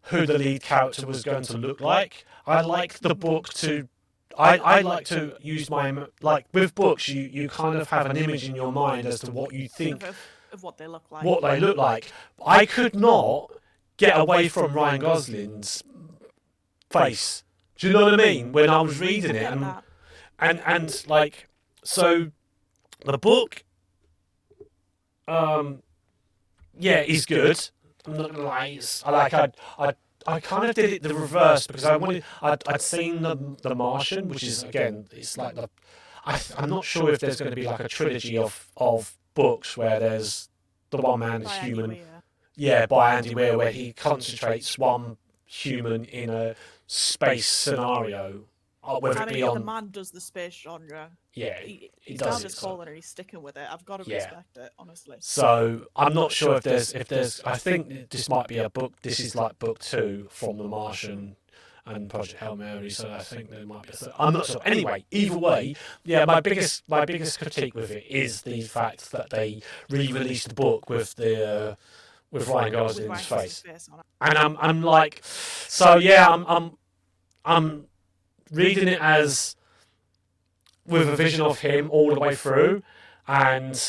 who the lead character was going to look like. I like the book to. I like to use like with books. You kind of have an image in your mind as to what you think of what they look like. What they look like. I could not get away from Ryan Gosling's face. Do you know what I mean? When I was reading it, and like, so the book, yeah, is good. I'm not gonna lie. I kind of did it the reverse because I'd seen the Martian, which is again, it's like I'm not sure if there's going to be like a trilogy of books where there's the one man is human. Yeah, by Andy Weir, where he concentrates one human in a space scenario. Whether it be the man does the space genre. Yeah, he's found his calling and he's sticking with it. I've got to respect it, honestly. So I'm not sure if there's. I think this might be a book. This is like book 2 from The Martian and Project Hail Mary. So I think there might be. I'm not sure. Anyway, either way, yeah. My biggest critique with it is the fact that they re-released the book with the. With Ryan Gosling's face, and I'm like, so yeah, I'm reading it as with a vision of him all the way through, and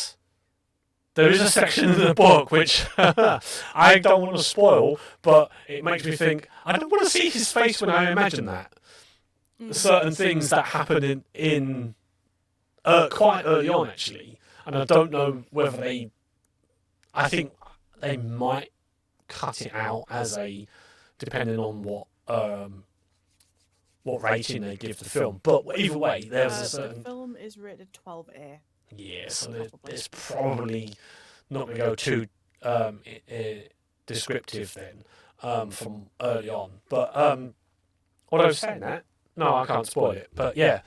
there is a section in the book which I don't want to spoil, but it makes me think I don't want to see his face when I imagine that. Certain things that happen in quite early on actually, and I don't know whether I think they might cut it out as depending on what rating they give the film. But either way, there's a certain. The film is rated 12A. Yeah, so there's probably not going to go too descriptive then from early on. But what I was saying that, no, I can't spoil it. But yeah,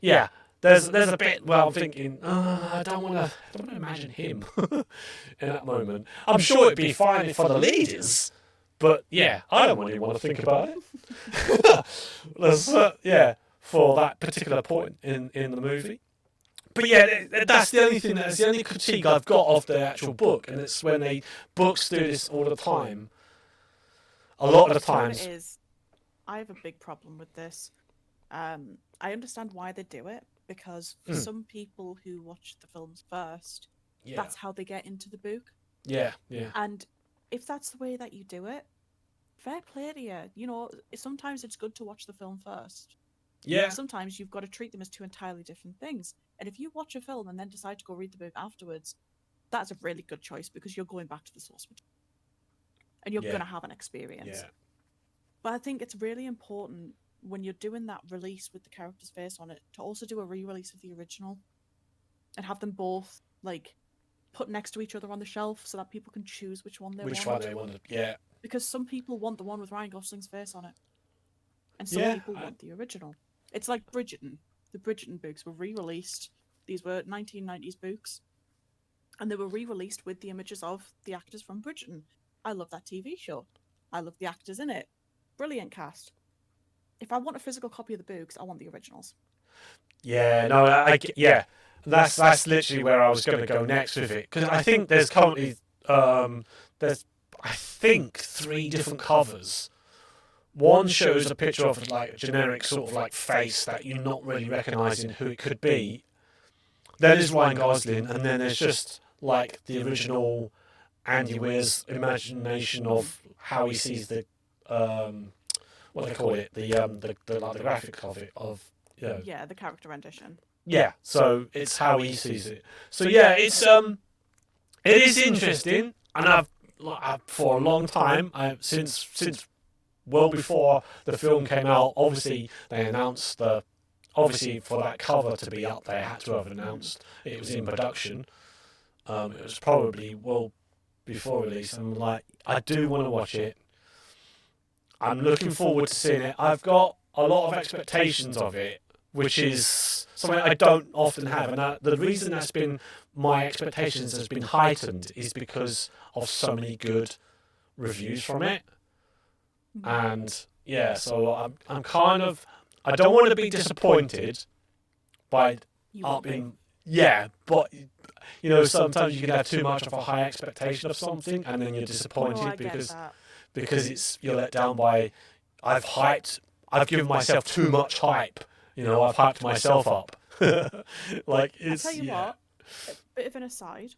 yeah. There's a bit where I'm thinking, I don't want to imagine him in that moment. I'm sure it'd be fine for the leaders, but yeah, I don't really want to think about it. Yeah, for that particular point in the movie. But yeah, that's the only thing. That's the only critique I've got of the actual book, and it's when books do this all the time. A lot of the times, I have a big problem with this. I understand why they do it. Because for some people who watch the films first, that's how they get into the book. Yeah. And if that's the way that you do it, fair play to you. You know, sometimes it's good to watch the film first. Yeah. Sometimes you've got to treat them as two entirely different things. And if you watch a film and then decide to go read the book afterwards, that's a really good choice because you're going back to the source material. And you're going to have an experience. Yeah. But I think it's really important when you're doing that release with the character's face on it, to also do a re-release of the original and have them both like put next to each other on the shelf so that people can choose which one they want. Yeah. Because some people want the one with Ryan Gosling's face on it, and some people want the original. It's like Bridgerton. The Bridgerton books were re-released. These were 1990s books, and they were re-released with the images of the actors from Bridgerton. I love that TV show. I love the actors in it. Brilliant cast. If I want a physical copy of the books, I want the originals. Yeah, no, yeah, that's literally where I was going to go next with it because I think there's currently there's 3 different covers. One shows a picture of like a generic sort of like face that you're not really recognizing who it could be. Then there's Ryan Gosling, and then there's just like the original Andy Weir's imagination of how he sees the what do they call it? The graphic of it, of the character rendition. yeah, so it's how he sees it. So yeah, it is interesting, and I've for a long time, since well before the film came out, obviously they announced obviously for that cover to be up, they had to have announced it was in production. It was probably well before release. I'm like, I do want to watch it. I'm looking forward to seeing it. I've got a lot of expectations of it, which is something I don't often have. And the reason that's been my expectations has been heightened is because of so many good reviews from it. And yeah, so I'm kind of, I don't want to be disappointed by up in, yeah, but you know, sometimes you can have too much of a high expectation of something and then you're disappointed because it's, you're let down by, I've given myself too much hype. You know, I've hyped myself up. Like, it's, I'll tell you what, a bit of an aside,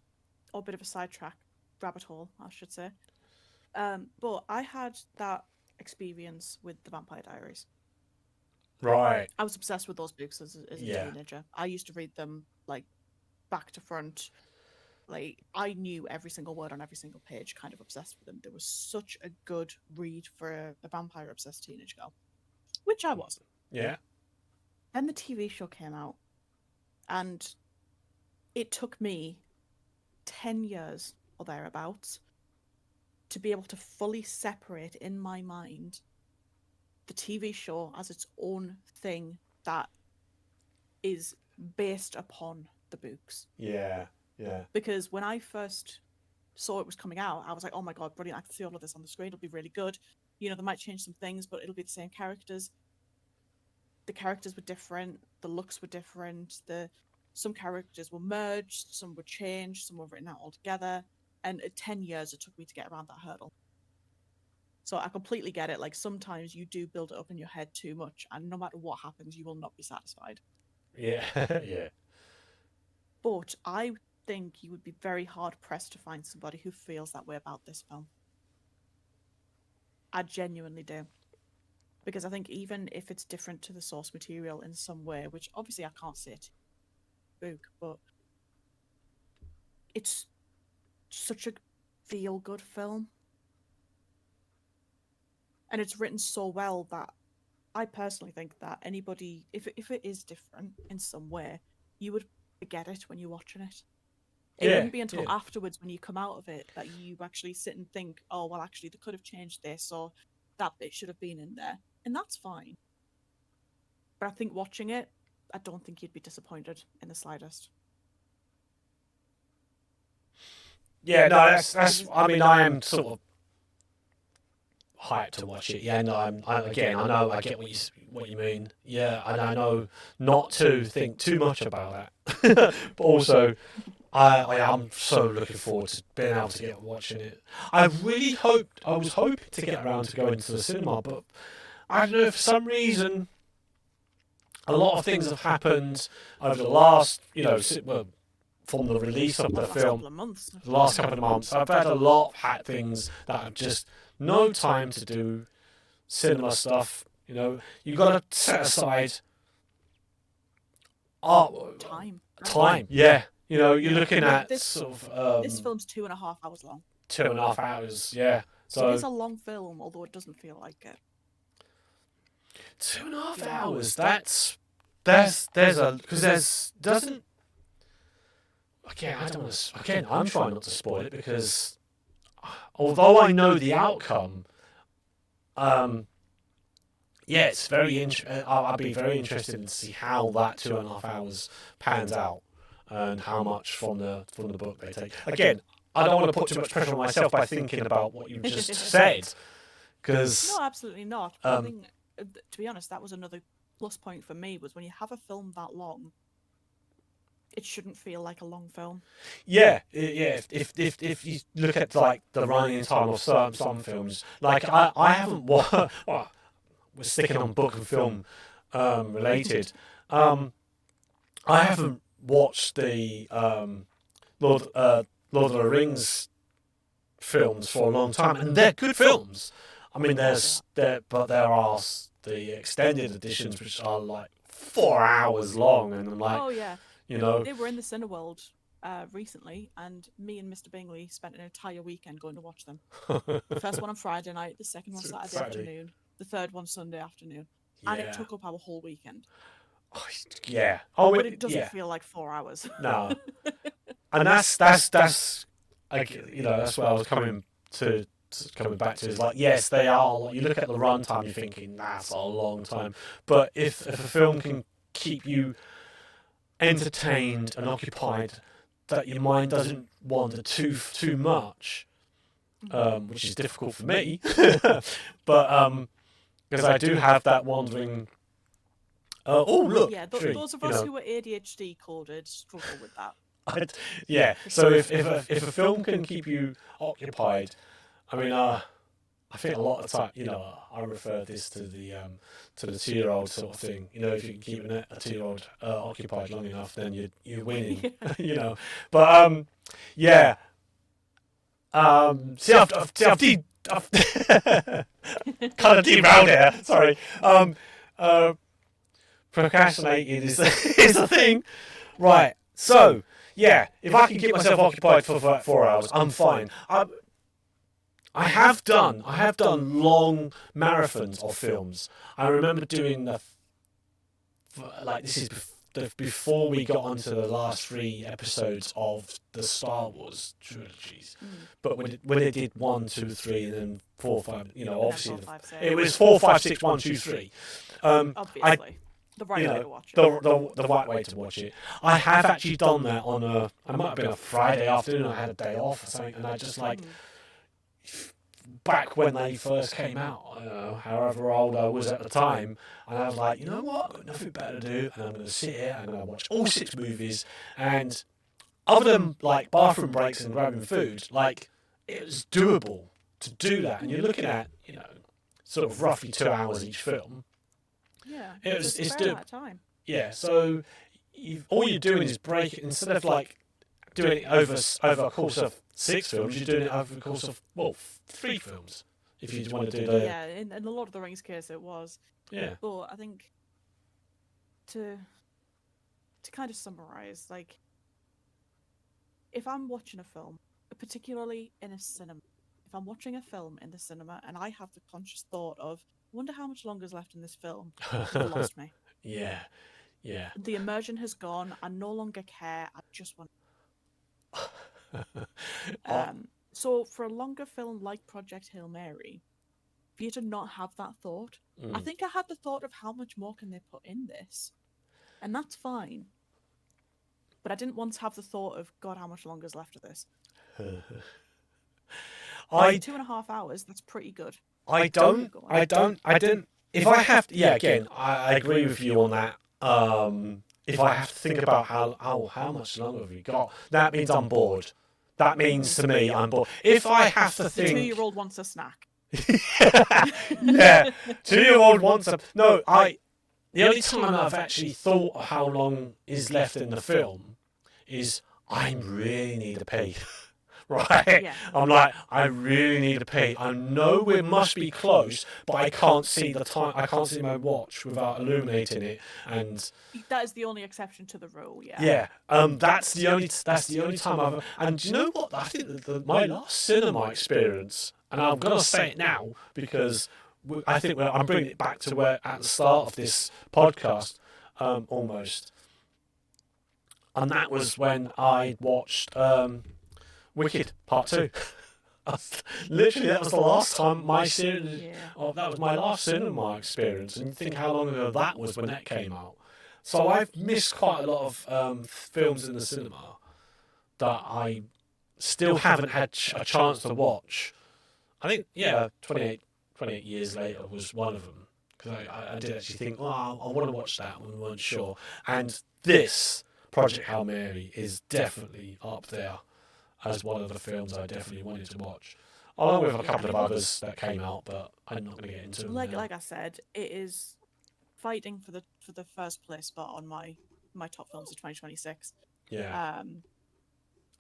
or a bit of a sidetrack, rabbit hole, I should say. But I had that experience with the Vampire Diaries. Right. I was obsessed with those books as a teenager. I used to read them like back to front. Like, I knew every single word on every single page, kind of obsessed with them. There was such a good read for a vampire obsessed teenage girl, which I was. Yeah. Then the TV show came out, and it took me 10 years or thereabouts to be able to fully separate in my mind the TV show as its own thing that is based upon the books. Yeah. Yeah. Because when I first saw it was coming out, I was like, oh my God, brilliant. I can see all of this on the screen. It'll be really good. You know, they might change some things, but it'll be the same characters. The characters were different. The looks were different. Some characters were merged. Some were changed. Some were written out altogether. And 10 years it took me to get around that hurdle. So I completely get it. Like, sometimes you do build it up in your head too much, and no matter what happens, you will not be satisfied. Yeah. Yeah. But I think you would be very hard pressed to find somebody who feels that way about this film. I genuinely do. Because I think even if it's different to the source material in some way, which obviously I can't say it book, but it's such a feel-good film. And it's written so well that I personally think that anybody, if it is different in some way, you would get it when you're watching it. It wouldn't be until afterwards, when you come out of it, that you actually sit and think, oh, well, actually, they could have changed this, or that bit should have been in there. And that's fine. But I think watching it, I don't think you'd be disappointed in the slightest. Yeah, no, that's. I mean, I am sort of hyped to watch it. Yeah, no, I know, I get what you mean. Yeah, and I know not to think too much about that, but also, I am so looking forward to being able to get watching it. I was hoping to get around to going to the cinema, but I don't know, for some reason, a lot of things have happened over the last, from the release of the film, the last couple of months. I've had a lot of things that have just no time to do cinema stuff. You know, you got to set aside time. Yeah. You know, you're looking at this sort of this film's 2.5 hours long. 2.5 hours, yeah. So it's a long film, although it doesn't feel like it. 2.5 hours. There's doesn't. Again, I don't want to. Again, I'm trying not to spoil it because, although I know the outcome, yeah, it's very I'd be very interested to see how that 2.5 hours pans out, and how much from the book they take. Again, I don't want to put too much pressure on myself by thinking about what you just said, because no, absolutely not. I think, to be honest, that was another plus point for me, was when you have a film that long, it shouldn't feel like a long film. Yeah. If you look at like the running time of some films, like I haven't watched. Well, we're sticking on book and film related. I haven't watched the Lord of the Rings films for a long time, and they're good films. I mean, but there are the extended editions which are like 4 hours long, and I'm like, Oh yeah, you know, they were in the Cineworld recently, and me and Mr. Bingley spent an entire weekend going to watch them. The first one on Friday night, the second one Saturday afternoon, the third one Sunday afternoon, and it Yeah. took up our whole weekend. Yeah. Oh, But it doesn't yeah. feel like 4 hours. No. And that's like, you know, that's where I was coming back to, is like, yes, they are. You look at the runtime, you're thinking that's a long time. But if a film can keep you entertained and occupied, that your mind doesn't wander too much, which is difficult for me, but because I do have that wandering. Oh look, Yeah, tree, those of us who are ADHD coded struggle with that. Yeah. So if a film can keep you occupied, I mean, I think a lot of time, you know, I refer this to the 2-year-old sort of thing. You know, if you can keep a 2-year-old occupied long enough, then you're winning. You know, but yeah. I've kind of derailed here. Sorry. Procrastinating is is a thing, right? So yeah, if I can keep myself occupied for 4 hours, I'm fine. I have done long marathons of films. I remember doing this is before we got onto the last 3 episodes of the Star Wars trilogies. But when they did 1, 2, 3, and then 4, 5, you know, obviously it was 4, 5, 6, 1, 2, 3. Obviously, the right way to watch it. The right way to watch it. I have actually done that on it might have been a Friday afternoon. I had a day off or something, and I just like. Back when they first came out, however old I was at the time, and I was like, you know what, I've got nothing better to do, and I'm going to sit here and I'm going to watch all 6 movies, and other than like bathroom breaks and grabbing food, like it was doable to do that, and you're looking at, you know, sort of roughly 2 hours each film. Yeah, it's doable. Time. Yeah, so all you're doing is break it, instead of like doing it over a course of 6 films, you're doing it over the course of 3 films. If you want to do the in the Lord of the Rings case, it was. Yeah. But I think to kind of summarize, like, if I'm watching a film, particularly in a cinema, if I'm watching a film in the cinema and I have the conscious thought of, I wonder how much longer is left in this film, you've lost me. Yeah. Yeah. The immersion has gone. I no longer care. I just want. So for a longer film like Project Hail Mary, for you to not have that thought, I think I had the thought of how much more can they put in this, and that's fine. But I didn't want to have the thought of, God, how much longer is left of this. 2.5 hours, that's pretty good. I didn't. If I have to, again, I agree with you on that. If I have to think about how much longer have we got, that means I'm bored. That means to me I'm bored. If I have to think, the 2-year-old wants a snack. Yeah, 2-year-old wants a no. The only time I've actually thought how long is left in the film is I really need to pee. Right? Yeah. I'm like, I really need to pee. I know we must be close, but I can't see the time. I can't see my watch without illuminating it, and that is the only exception to the rule. Yeah. Yeah. That's the only time I've. And do you know what? I think my last cinema experience, and I'm gonna say it now because I think I'm bringing it back to where at the start of this podcast, almost. And that was when I watched Wicked Part 2. Literally, that was the last time my series. Yeah. That was my last cinema experience, and you think how long ago that was when that came out. So I've missed quite a lot of films in the cinema that I still haven't had a chance to watch. I think 28 years later was one of them, because I did actually think, oh, I want to watch that one, weren't sure. And this Project Hail Mary is definitely up there as one of the films I definitely wanted to watch, along with a couple of others that came out, but I'm not going to get into them. Like I said, it is fighting for the first place spot on my top films of 2026. Yeah.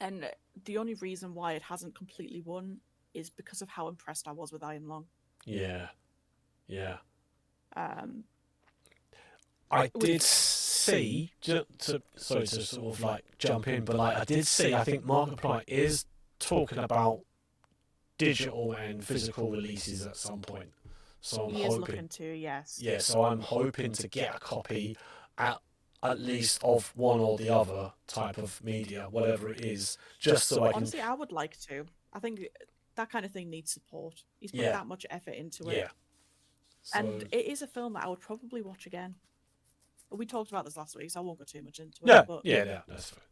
And the only reason why it hasn't completely won is because of how impressed I was with Ian Long. Yeah. Yeah. I did see, sorry to sort of like jump in, but like I did see, I think Markiplier is talking about digital and physical releases at some point. So I'm He is hoping, looking to, yes. yeah. So I'm hoping to get a copy at least of one or the other type of media, whatever it is, just so I can. Honestly, I would like to. I think that kind of thing needs support. He's put Yeah, that much effort into it. yeah. So And it is a film that I would probably watch again. We talked about this last week, so I won't go too much into it. yeah, But yeah, that's fine.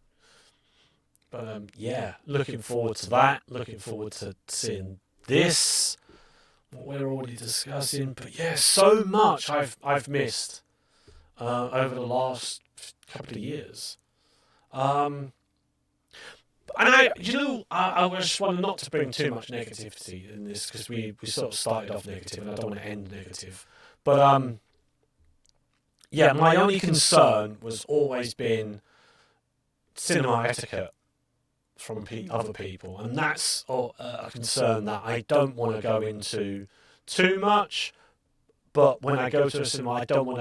But yeah, looking forward to that. Looking forward to seeing this. What we're already discussing, but yeah, so much I've missed over the last couple of years. And I just want not to bring too much negativity in this because we sort of started off negative, and I don't want to end negative. But yeah, my only concern was always been cinema etiquette from other people, and that's a concern that I don't want to go into too much. But when I go to a cinema, I don't want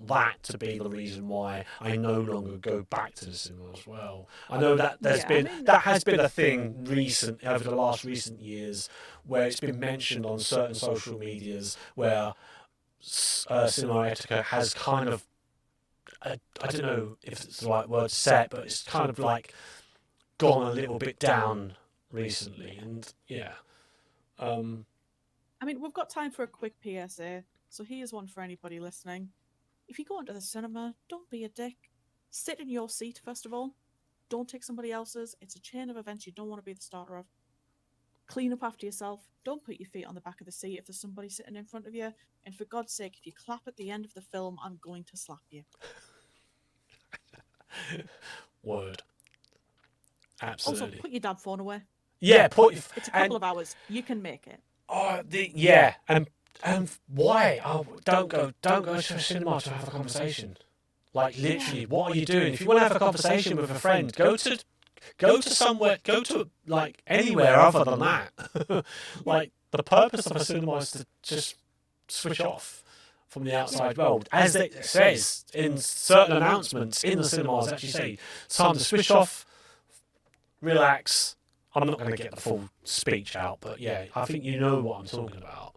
that to be the reason why I no longer go back to the cinema as well. I know that that has been a thing over the last recent years, where it's been mentioned on certain social medias where cinema etiquette has kind of, I don't know if it's the right word set, but it's kind of like gone a little bit down recently, and yeah. I mean, we've got time for a quick PSA, so here's one for anybody listening. If you go into the cinema, don't be a dick. Sit in your seat, first of all. Don't take somebody else's. It's a chain of events you don't want to be the starter of. Clean up after yourself. Don't put your feet on the back of the seat if there's somebody sitting in front of you. And for God's sake, if you clap at the end of the film, I'm going to slap you. Word. Absolutely. Also, put your damn phone away. Yeah, it's a couple of hours. You can make it. Oh, yeah, and why? Oh, don't go to a cinema to have a conversation. Like literally, what are you doing? If you want to have a conversation with a friend, go to somewhere, go to like anywhere other than that. Like the purpose of a cinema is to just switch off from the outside world, as it says in certain announcements in the cinemas. Actually, say time to switch off, relax. I'm not going to get the full speech out, but yeah, I think you know what I'm talking about.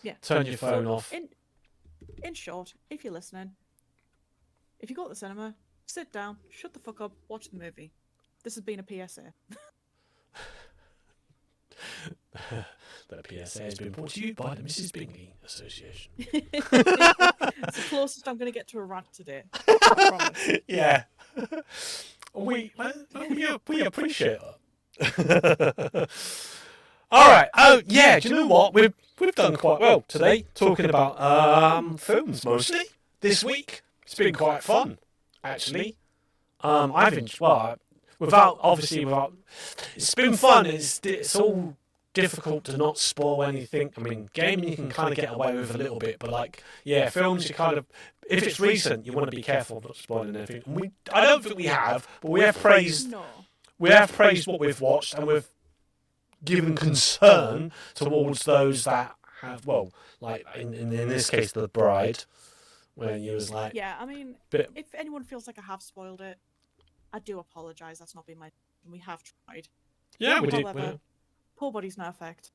Yeah. Turn your phone off. In short, if you're listening, if you go to the cinema, sit down, shut the fuck up, watch the movie. This has been a PSA. That PSA has been brought to you by the Mrs. Bingley Association. It's the closest I'm going to get to a rant today. I promise. Yeah. We appreciate that. All right. Oh yeah. Do you know what? We've done quite well today, talking about films mostly this week. It's been quite fun, actually. I've enjoyed. It's been fun. It's all difficult to not spoil anything. I mean, gaming you can kind of get away with a little bit, but like, yeah, films you kind of, if it's recent, you want to be careful of not spoiling anything. And I don't think we have, but we have praised. No. We have praised what we've watched, and we've given concern towards those that have, well, like in this case, The Bride, where you was like, yeah, I mean, if anyone feels like I have spoiled it, I do apologise. That's not been my. We have tried. Yeah, we did. Poor body's no effect.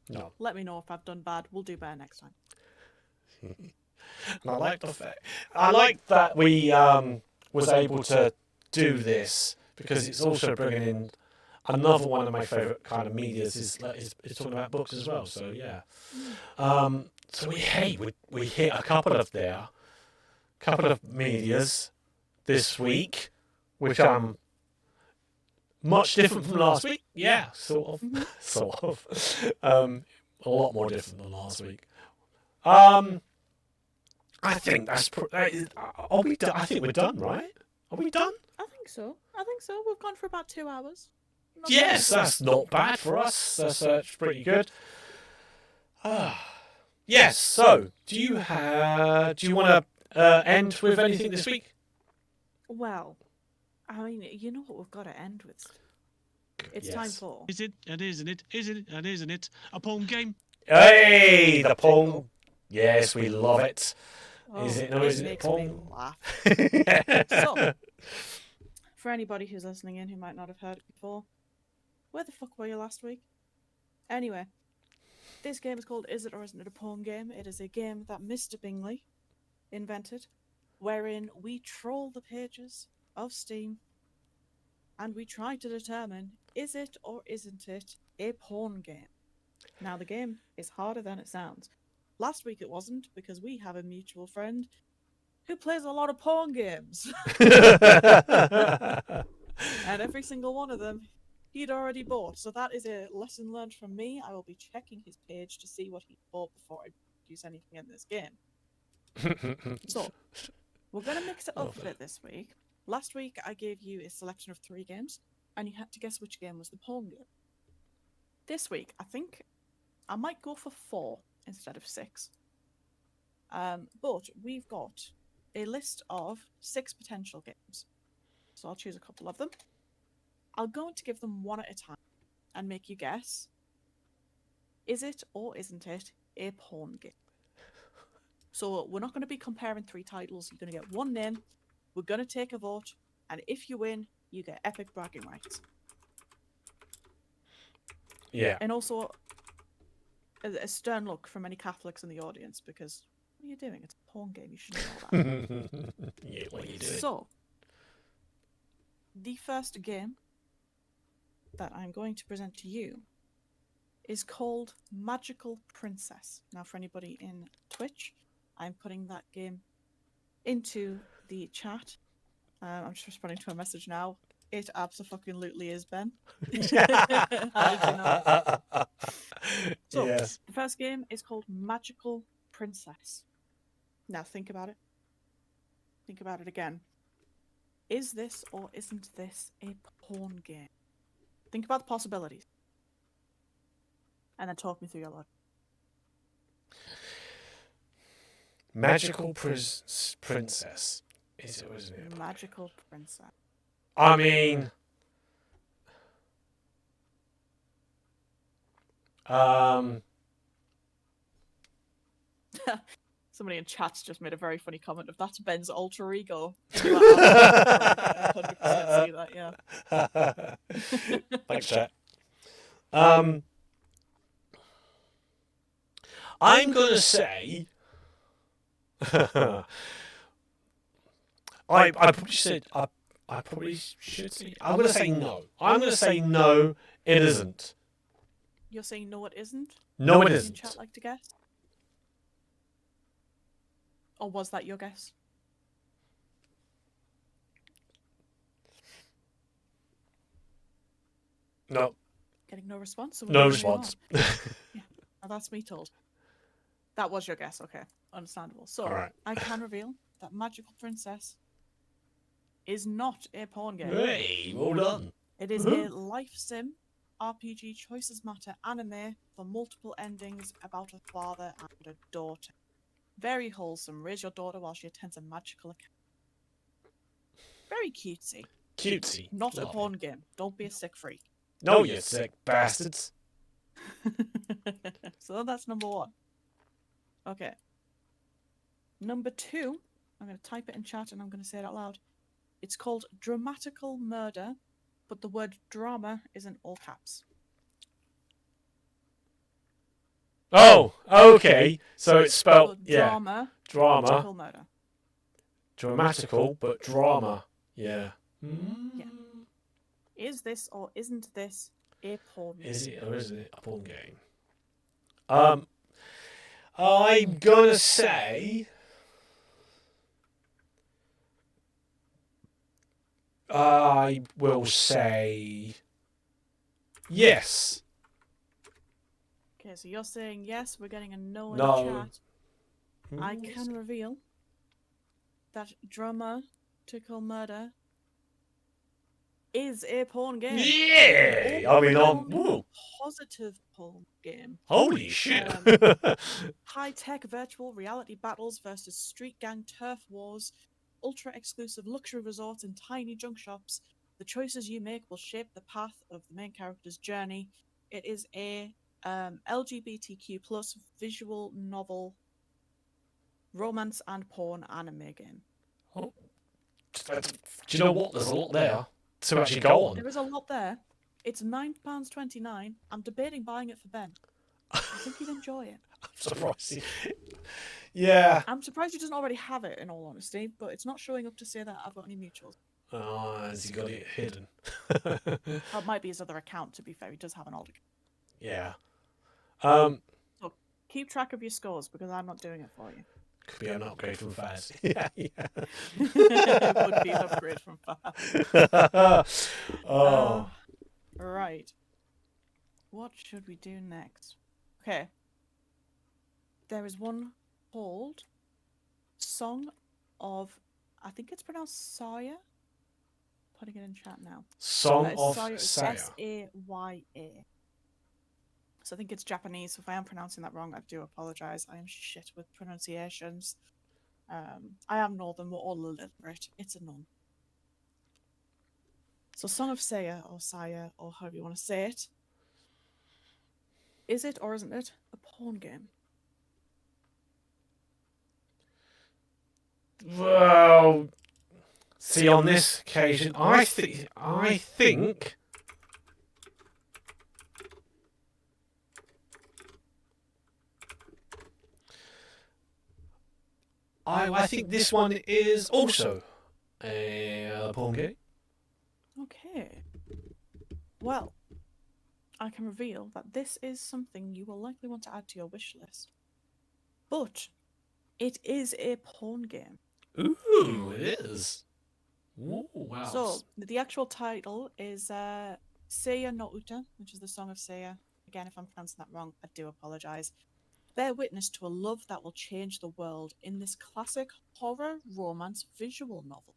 No. Let me know if I've done bad. We'll do better next time. And I like that we was able to do this, because it's also bringing in another one of my favourite kind of medias is talking about books as well. So yeah, so we hit a couple of medias this week, which much different from last week. Yeah, sort of, a lot more different than last week. I think are we done? I think we're done, right? Are we done? I think so. We've gone for about 2 hours. Yes, that's not bad for us. That's pretty good. Yes. So, do you want to end with anything this week? Well, I mean, you know what we've got to end with. It's time for. Is it? And isn't it? Isn't it? A poem game. Hey, the poem. Yes, we love it. Is it? Oh, No, it isn't it makes me porn? laugh. So, For anybody who's listening in who might not have heard it before, where the fuck were you last week? Anyway, this game is called Is It or Isn't It a Porn Game? It is a game that Mr. Bingley invented, wherein we troll the pages of Steam and we try to determine, is it or isn't it a porn game? Now, the game is harder than it sounds. Last week it wasn't, because we have a mutual friend who plays a lot of porn games. And every single one of them he'd already bought. So that is a lesson learned from me. I will be checking his page to see what he bought before I use anything in this game. So, we're going to mix it up a bit this week. Last week I gave you a selection of 3 games, and you had to guess which game was the porn game. This week, I think I might go for 4 instead of 6. But we've got a list of 6 potential games. So I'll choose a couple of them. I'll go to give them one at a time and make you guess, is it or isn't it a porn game? So we're not going to be comparing 3 titles. You're going to get one name. We're going to take a vote. And if you win, you get epic bragging rights. Yeah. And also a stern look from any Catholics in the audience, because what are you doing? It's a porn game. You should know that. Yeah, what are you doing? So, the first game that I'm going to present to you is called Magical Princess. Now, for anybody in Twitch, I'm putting that game into the chat. I'm just responding to a message now. It absolutely is, Ben. How did you know? So, yes. the first game is called Magical Princess. Now, think about it. Think about it again. Is this or isn't this a porn game? Think about the possibilities. And then talk me through your logic. Magical princess. Is it or isn't it? Magical Princess. I mean, Somebody in chat's just made a very funny comment of that's Ben's alter ego. And you are absolutely correct. I 100% see that, yeah. Thanks, chat. I'm gonna say. I probably said I probably should say. I'm gonna say no. I'm gonna say no. It isn't. You're saying no, it isn't? No, it Does isn't. chat like to guess? Or was that your guess? No. Getting no response? So No response. Yeah, now that's me told. That was your guess, okay. Understandable. So, Right. I can reveal that Magical Princess is not a porn game. Hey, well done. It is a life sim, RPG choices matter anime for multiple endings about a father and a daughter. Very wholesome. Raise your daughter while she attends a magical academy. Very cutesy. Cutesy. Not Lovely. a porn game. Don't be a sick freak. No, you sick bastards. So that's number 1. Okay. Number 2, I'm going to type it in chat and I'm going to say it out loud. It's called Dramatical Murder, but the word drama is in all caps. Oh, okay. So it's spelled, So yeah. drama. Drama. Murder. Dramatical, but drama. Yeah. Yeah. Is this or isn't this a porn game? Is it or isn't it a porn game? I'm gonna say. I will say. Yes. Okay, so you're saying yes, we're getting a no in No. the chat. I can reveal that Dramatical Murder is a porn game. Yeah! I mean, I'm. Positive porn game. Holy shit! High-tech virtual reality battles versus street gang turf wars, ultra-exclusive luxury resorts and tiny junk shops. The choices you make will shape the path of the main character's journey. It is a LGBTQ plus visual novel romance and porn anime game. Oh, do you know what? There's a lot there to actually go on. There is a lot there. It's £9.29. I'm debating buying it for Ben. I think he'd enjoy it. I'm surprised. Yeah. I'm surprised he doesn't already have it, in all honesty, but it's not showing up to say that I've got any mutuals. Oh, has he got it hidden? That might be his other account, to be fair. He does have an old account. Yeah. So keep track of your scores, because I'm not doing it for you. Could be an upgrade from Faz. Yeah. It would be an upgrade from Faz. Oh. Right. What should we do next? Okay. There is one called Song of, I think it's pronounced Saya. Putting it in chat now. Song of Saya. Saya. S-A-Y-A. So I think it's Japanese. So if I am pronouncing that wrong, I do apologize. I am shit with pronunciations. I am Northern. We're all illiterate. It's a nun. So Song of Saya, or Saya, or however you want to say it. Is it or isn't it a porn game? Well, see, on this occasion, I think I think this one is also a porn game. Okay. Well, I can reveal that this is something you will likely want to add to your wish list. But it is a porn game. Ooh, it is. Ooh, wow. So, the actual title is Seiya no Uta, which is the Song of Seiya. Again, if I'm pronouncing that wrong, I do apologise. Bear witness to a love that will change the world in this classic horror romance visual novel.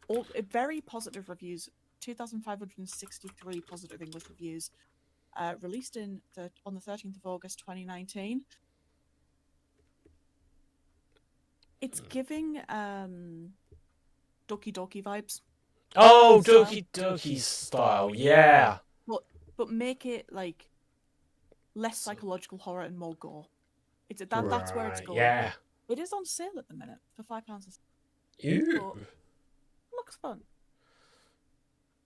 All very positive reviews, 2,563 positive English reviews, released on the 13th of August 2019. It's giving Doki Doki vibes. Oh, Doki Doki style, yeah. But make it like less psychological horror and more gore. That's where it's going. Yeah. It is on sale at the minute for £5. Ew. Looks fun.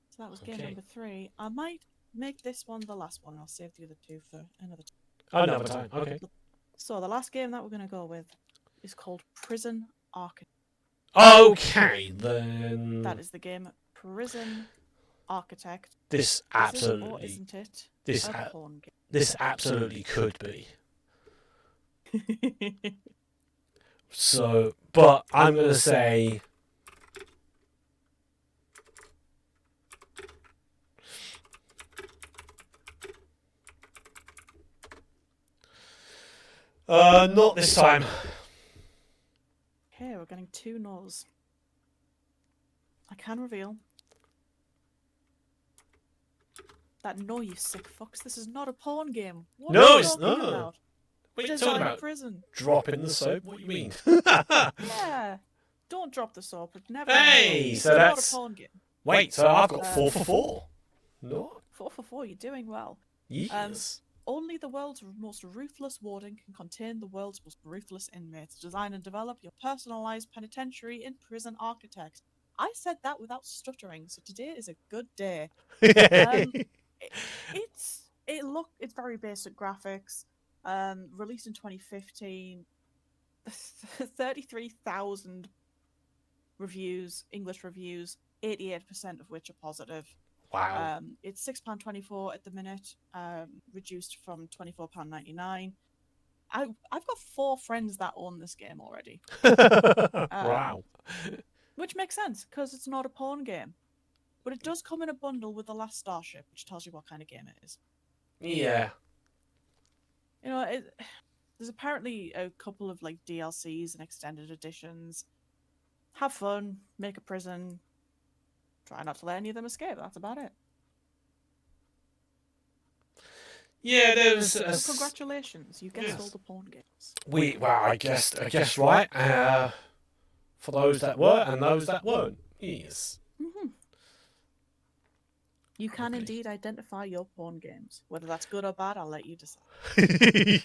So that was game number 3. I might make this one the last one. I'll save the other two for another time. Another time. Okay. So the last game that we're going to go with is called Prison Architect. Okay, then. That is the game Prison Architect. This absolutely. Or isn't it? This absolutely could be. So, but I'm going to say. Not this time. Okay, we're getting 2 no's. I can reveal that no, you sick fucks. This is not a porn game. What no, are it's not. About? What are you talking about? Prison. Dropping the soap? What do you mean? Yeah. Don't drop the soap. Never. Hey, so that's not a porn game. Wait, so I've got 4 for 4. No. 4 for 4. You're doing well. Yes. Only the world's most ruthless warden can contain the world's most ruthless inmates. Design and develop your personalized penitentiary in Prison Architect. I said that without stuttering, so today is a good day. It's very basic graphics. Released in 2015. 33,000 reviews, English reviews, 88% of which are positive. Wow. It's £6.24 at the minute, reduced from £24.99. I've got 4 friends that own this game already. Wow. Which makes sense, because it's not a porn game. But it does come in a bundle with The Last Starship, which tells you what kind of game it is. Yeah. You know, there's apparently a couple of like DLCs and extended editions. Have fun, make a prison. Try not to let any of them escape. That's about it. Yeah, there's. So congratulations, you guessed all the porn games. I guessed right. For those that were and those that weren't. Yes. Mm-hmm. You can indeed identify your porn games. Whether that's good or bad, I'll let you decide.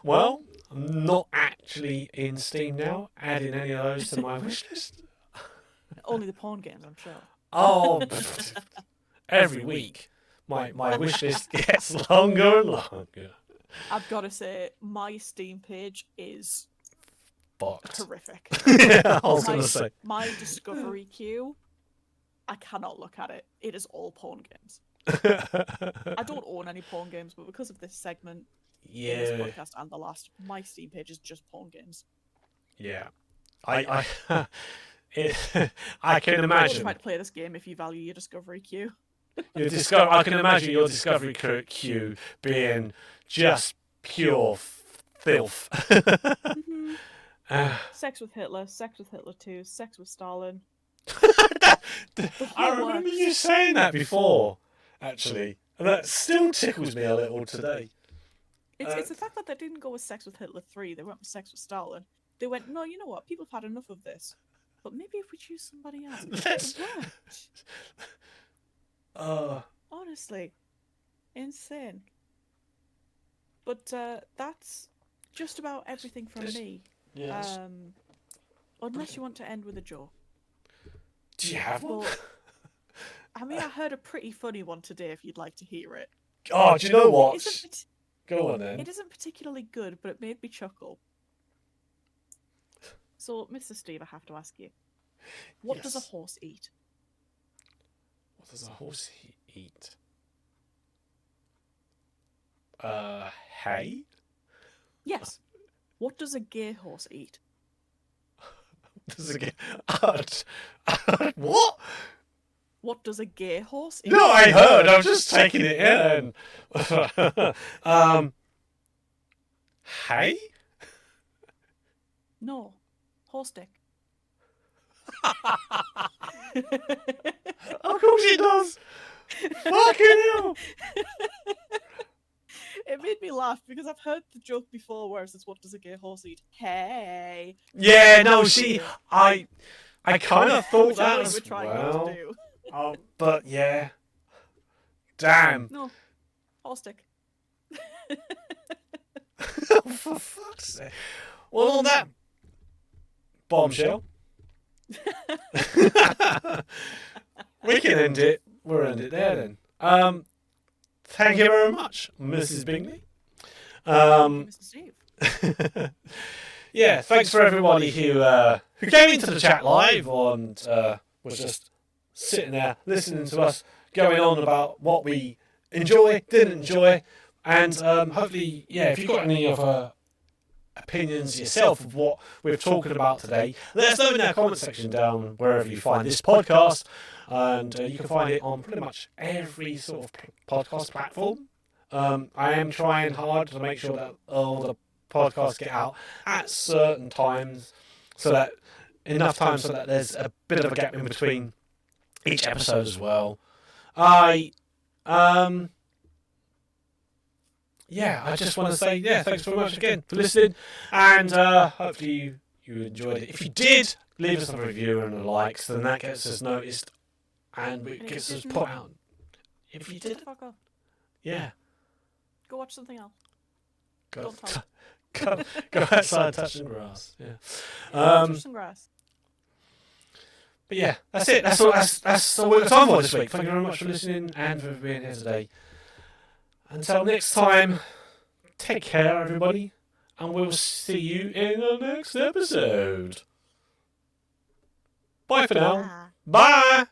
Well, I'm not actually in Steam now, adding any of those to my wish list. Only the porn games, I'm sure. Oh, every week my wish list gets longer and longer. I've got to say, my Steam page is Fucked. horrific. Yeah, I was going to say. My discovery queue, I cannot look at it. It is all porn games. I don't own any porn games, but because of this segment, in this podcast and the last, my Steam page is just porn games. Yeah. I can imagine. Try to play this game if you value your discovery queue. I can imagine your discovery queue being just pure filth. Sex with Hitler, Sex with Hitler 2, Sex with Stalin. I remember you saying that before, actually. And that still tickles me a little today. It's the fact that they didn't go with Sex with Hitler 3, they went with Sex with Stalin. They went, no, you know what, people have had enough of this. But maybe if we choose somebody else. Honestly. Insane. But that's just about everything from me. Yes. Unless you want to end with a joke. Do you have one? I mean, I heard a pretty funny one today if you'd like to hear it. Oh, do you know what? Go on then. It isn't particularly good, but it made me chuckle. So, Mr. Steve, I have to ask you. What does a horse eat? What does a horse eat? Hay? Yes. What does a gay horse eat? What? What does a gay horse eat? No, I heard. I was just taking it in. Hay? No. Horse dick. Of course it does. Fucking hell. It made me laugh because I've heard the joke before where it says, what does a gay horse eat? Hey. Yeah, no, see, I kind of thought that as well. To do. Oh, but yeah. Damn. No. Horse dick. For fuck's sake. Well, on that bombshell, we can end it. We'll end it there then. Thank you very much, Mrs. Bingley. Mr. Steve. Yeah, thanks for everybody who came into the chat live and was just sitting there listening to us going on about what we enjoy, didn't enjoy, and hopefully, yeah, if you've got any other opinions yourself of what we're talking about today, let us know in our comment section down wherever you find this podcast, and you can find it on pretty much every sort of podcast platform. I am trying hard to make sure that all the podcasts get out at certain times, so that enough time so that there's a bit of a gap in between each episode as well. I just want to say, thanks very much again for listening, and hopefully you enjoyed it. If you did, leave us a review and a like, so then that gets us noticed, and it gets us put out. If you did, fuck off. Yeah. Go watch something else. Go Don't outside, touch some grass. Yeah. Touch some grass. But yeah, that's it. That's all we've got time for this week. Thank you very much for listening and for being here today. Until next time, take care, everybody, and we'll see you in the next episode. Bye for now. Bye.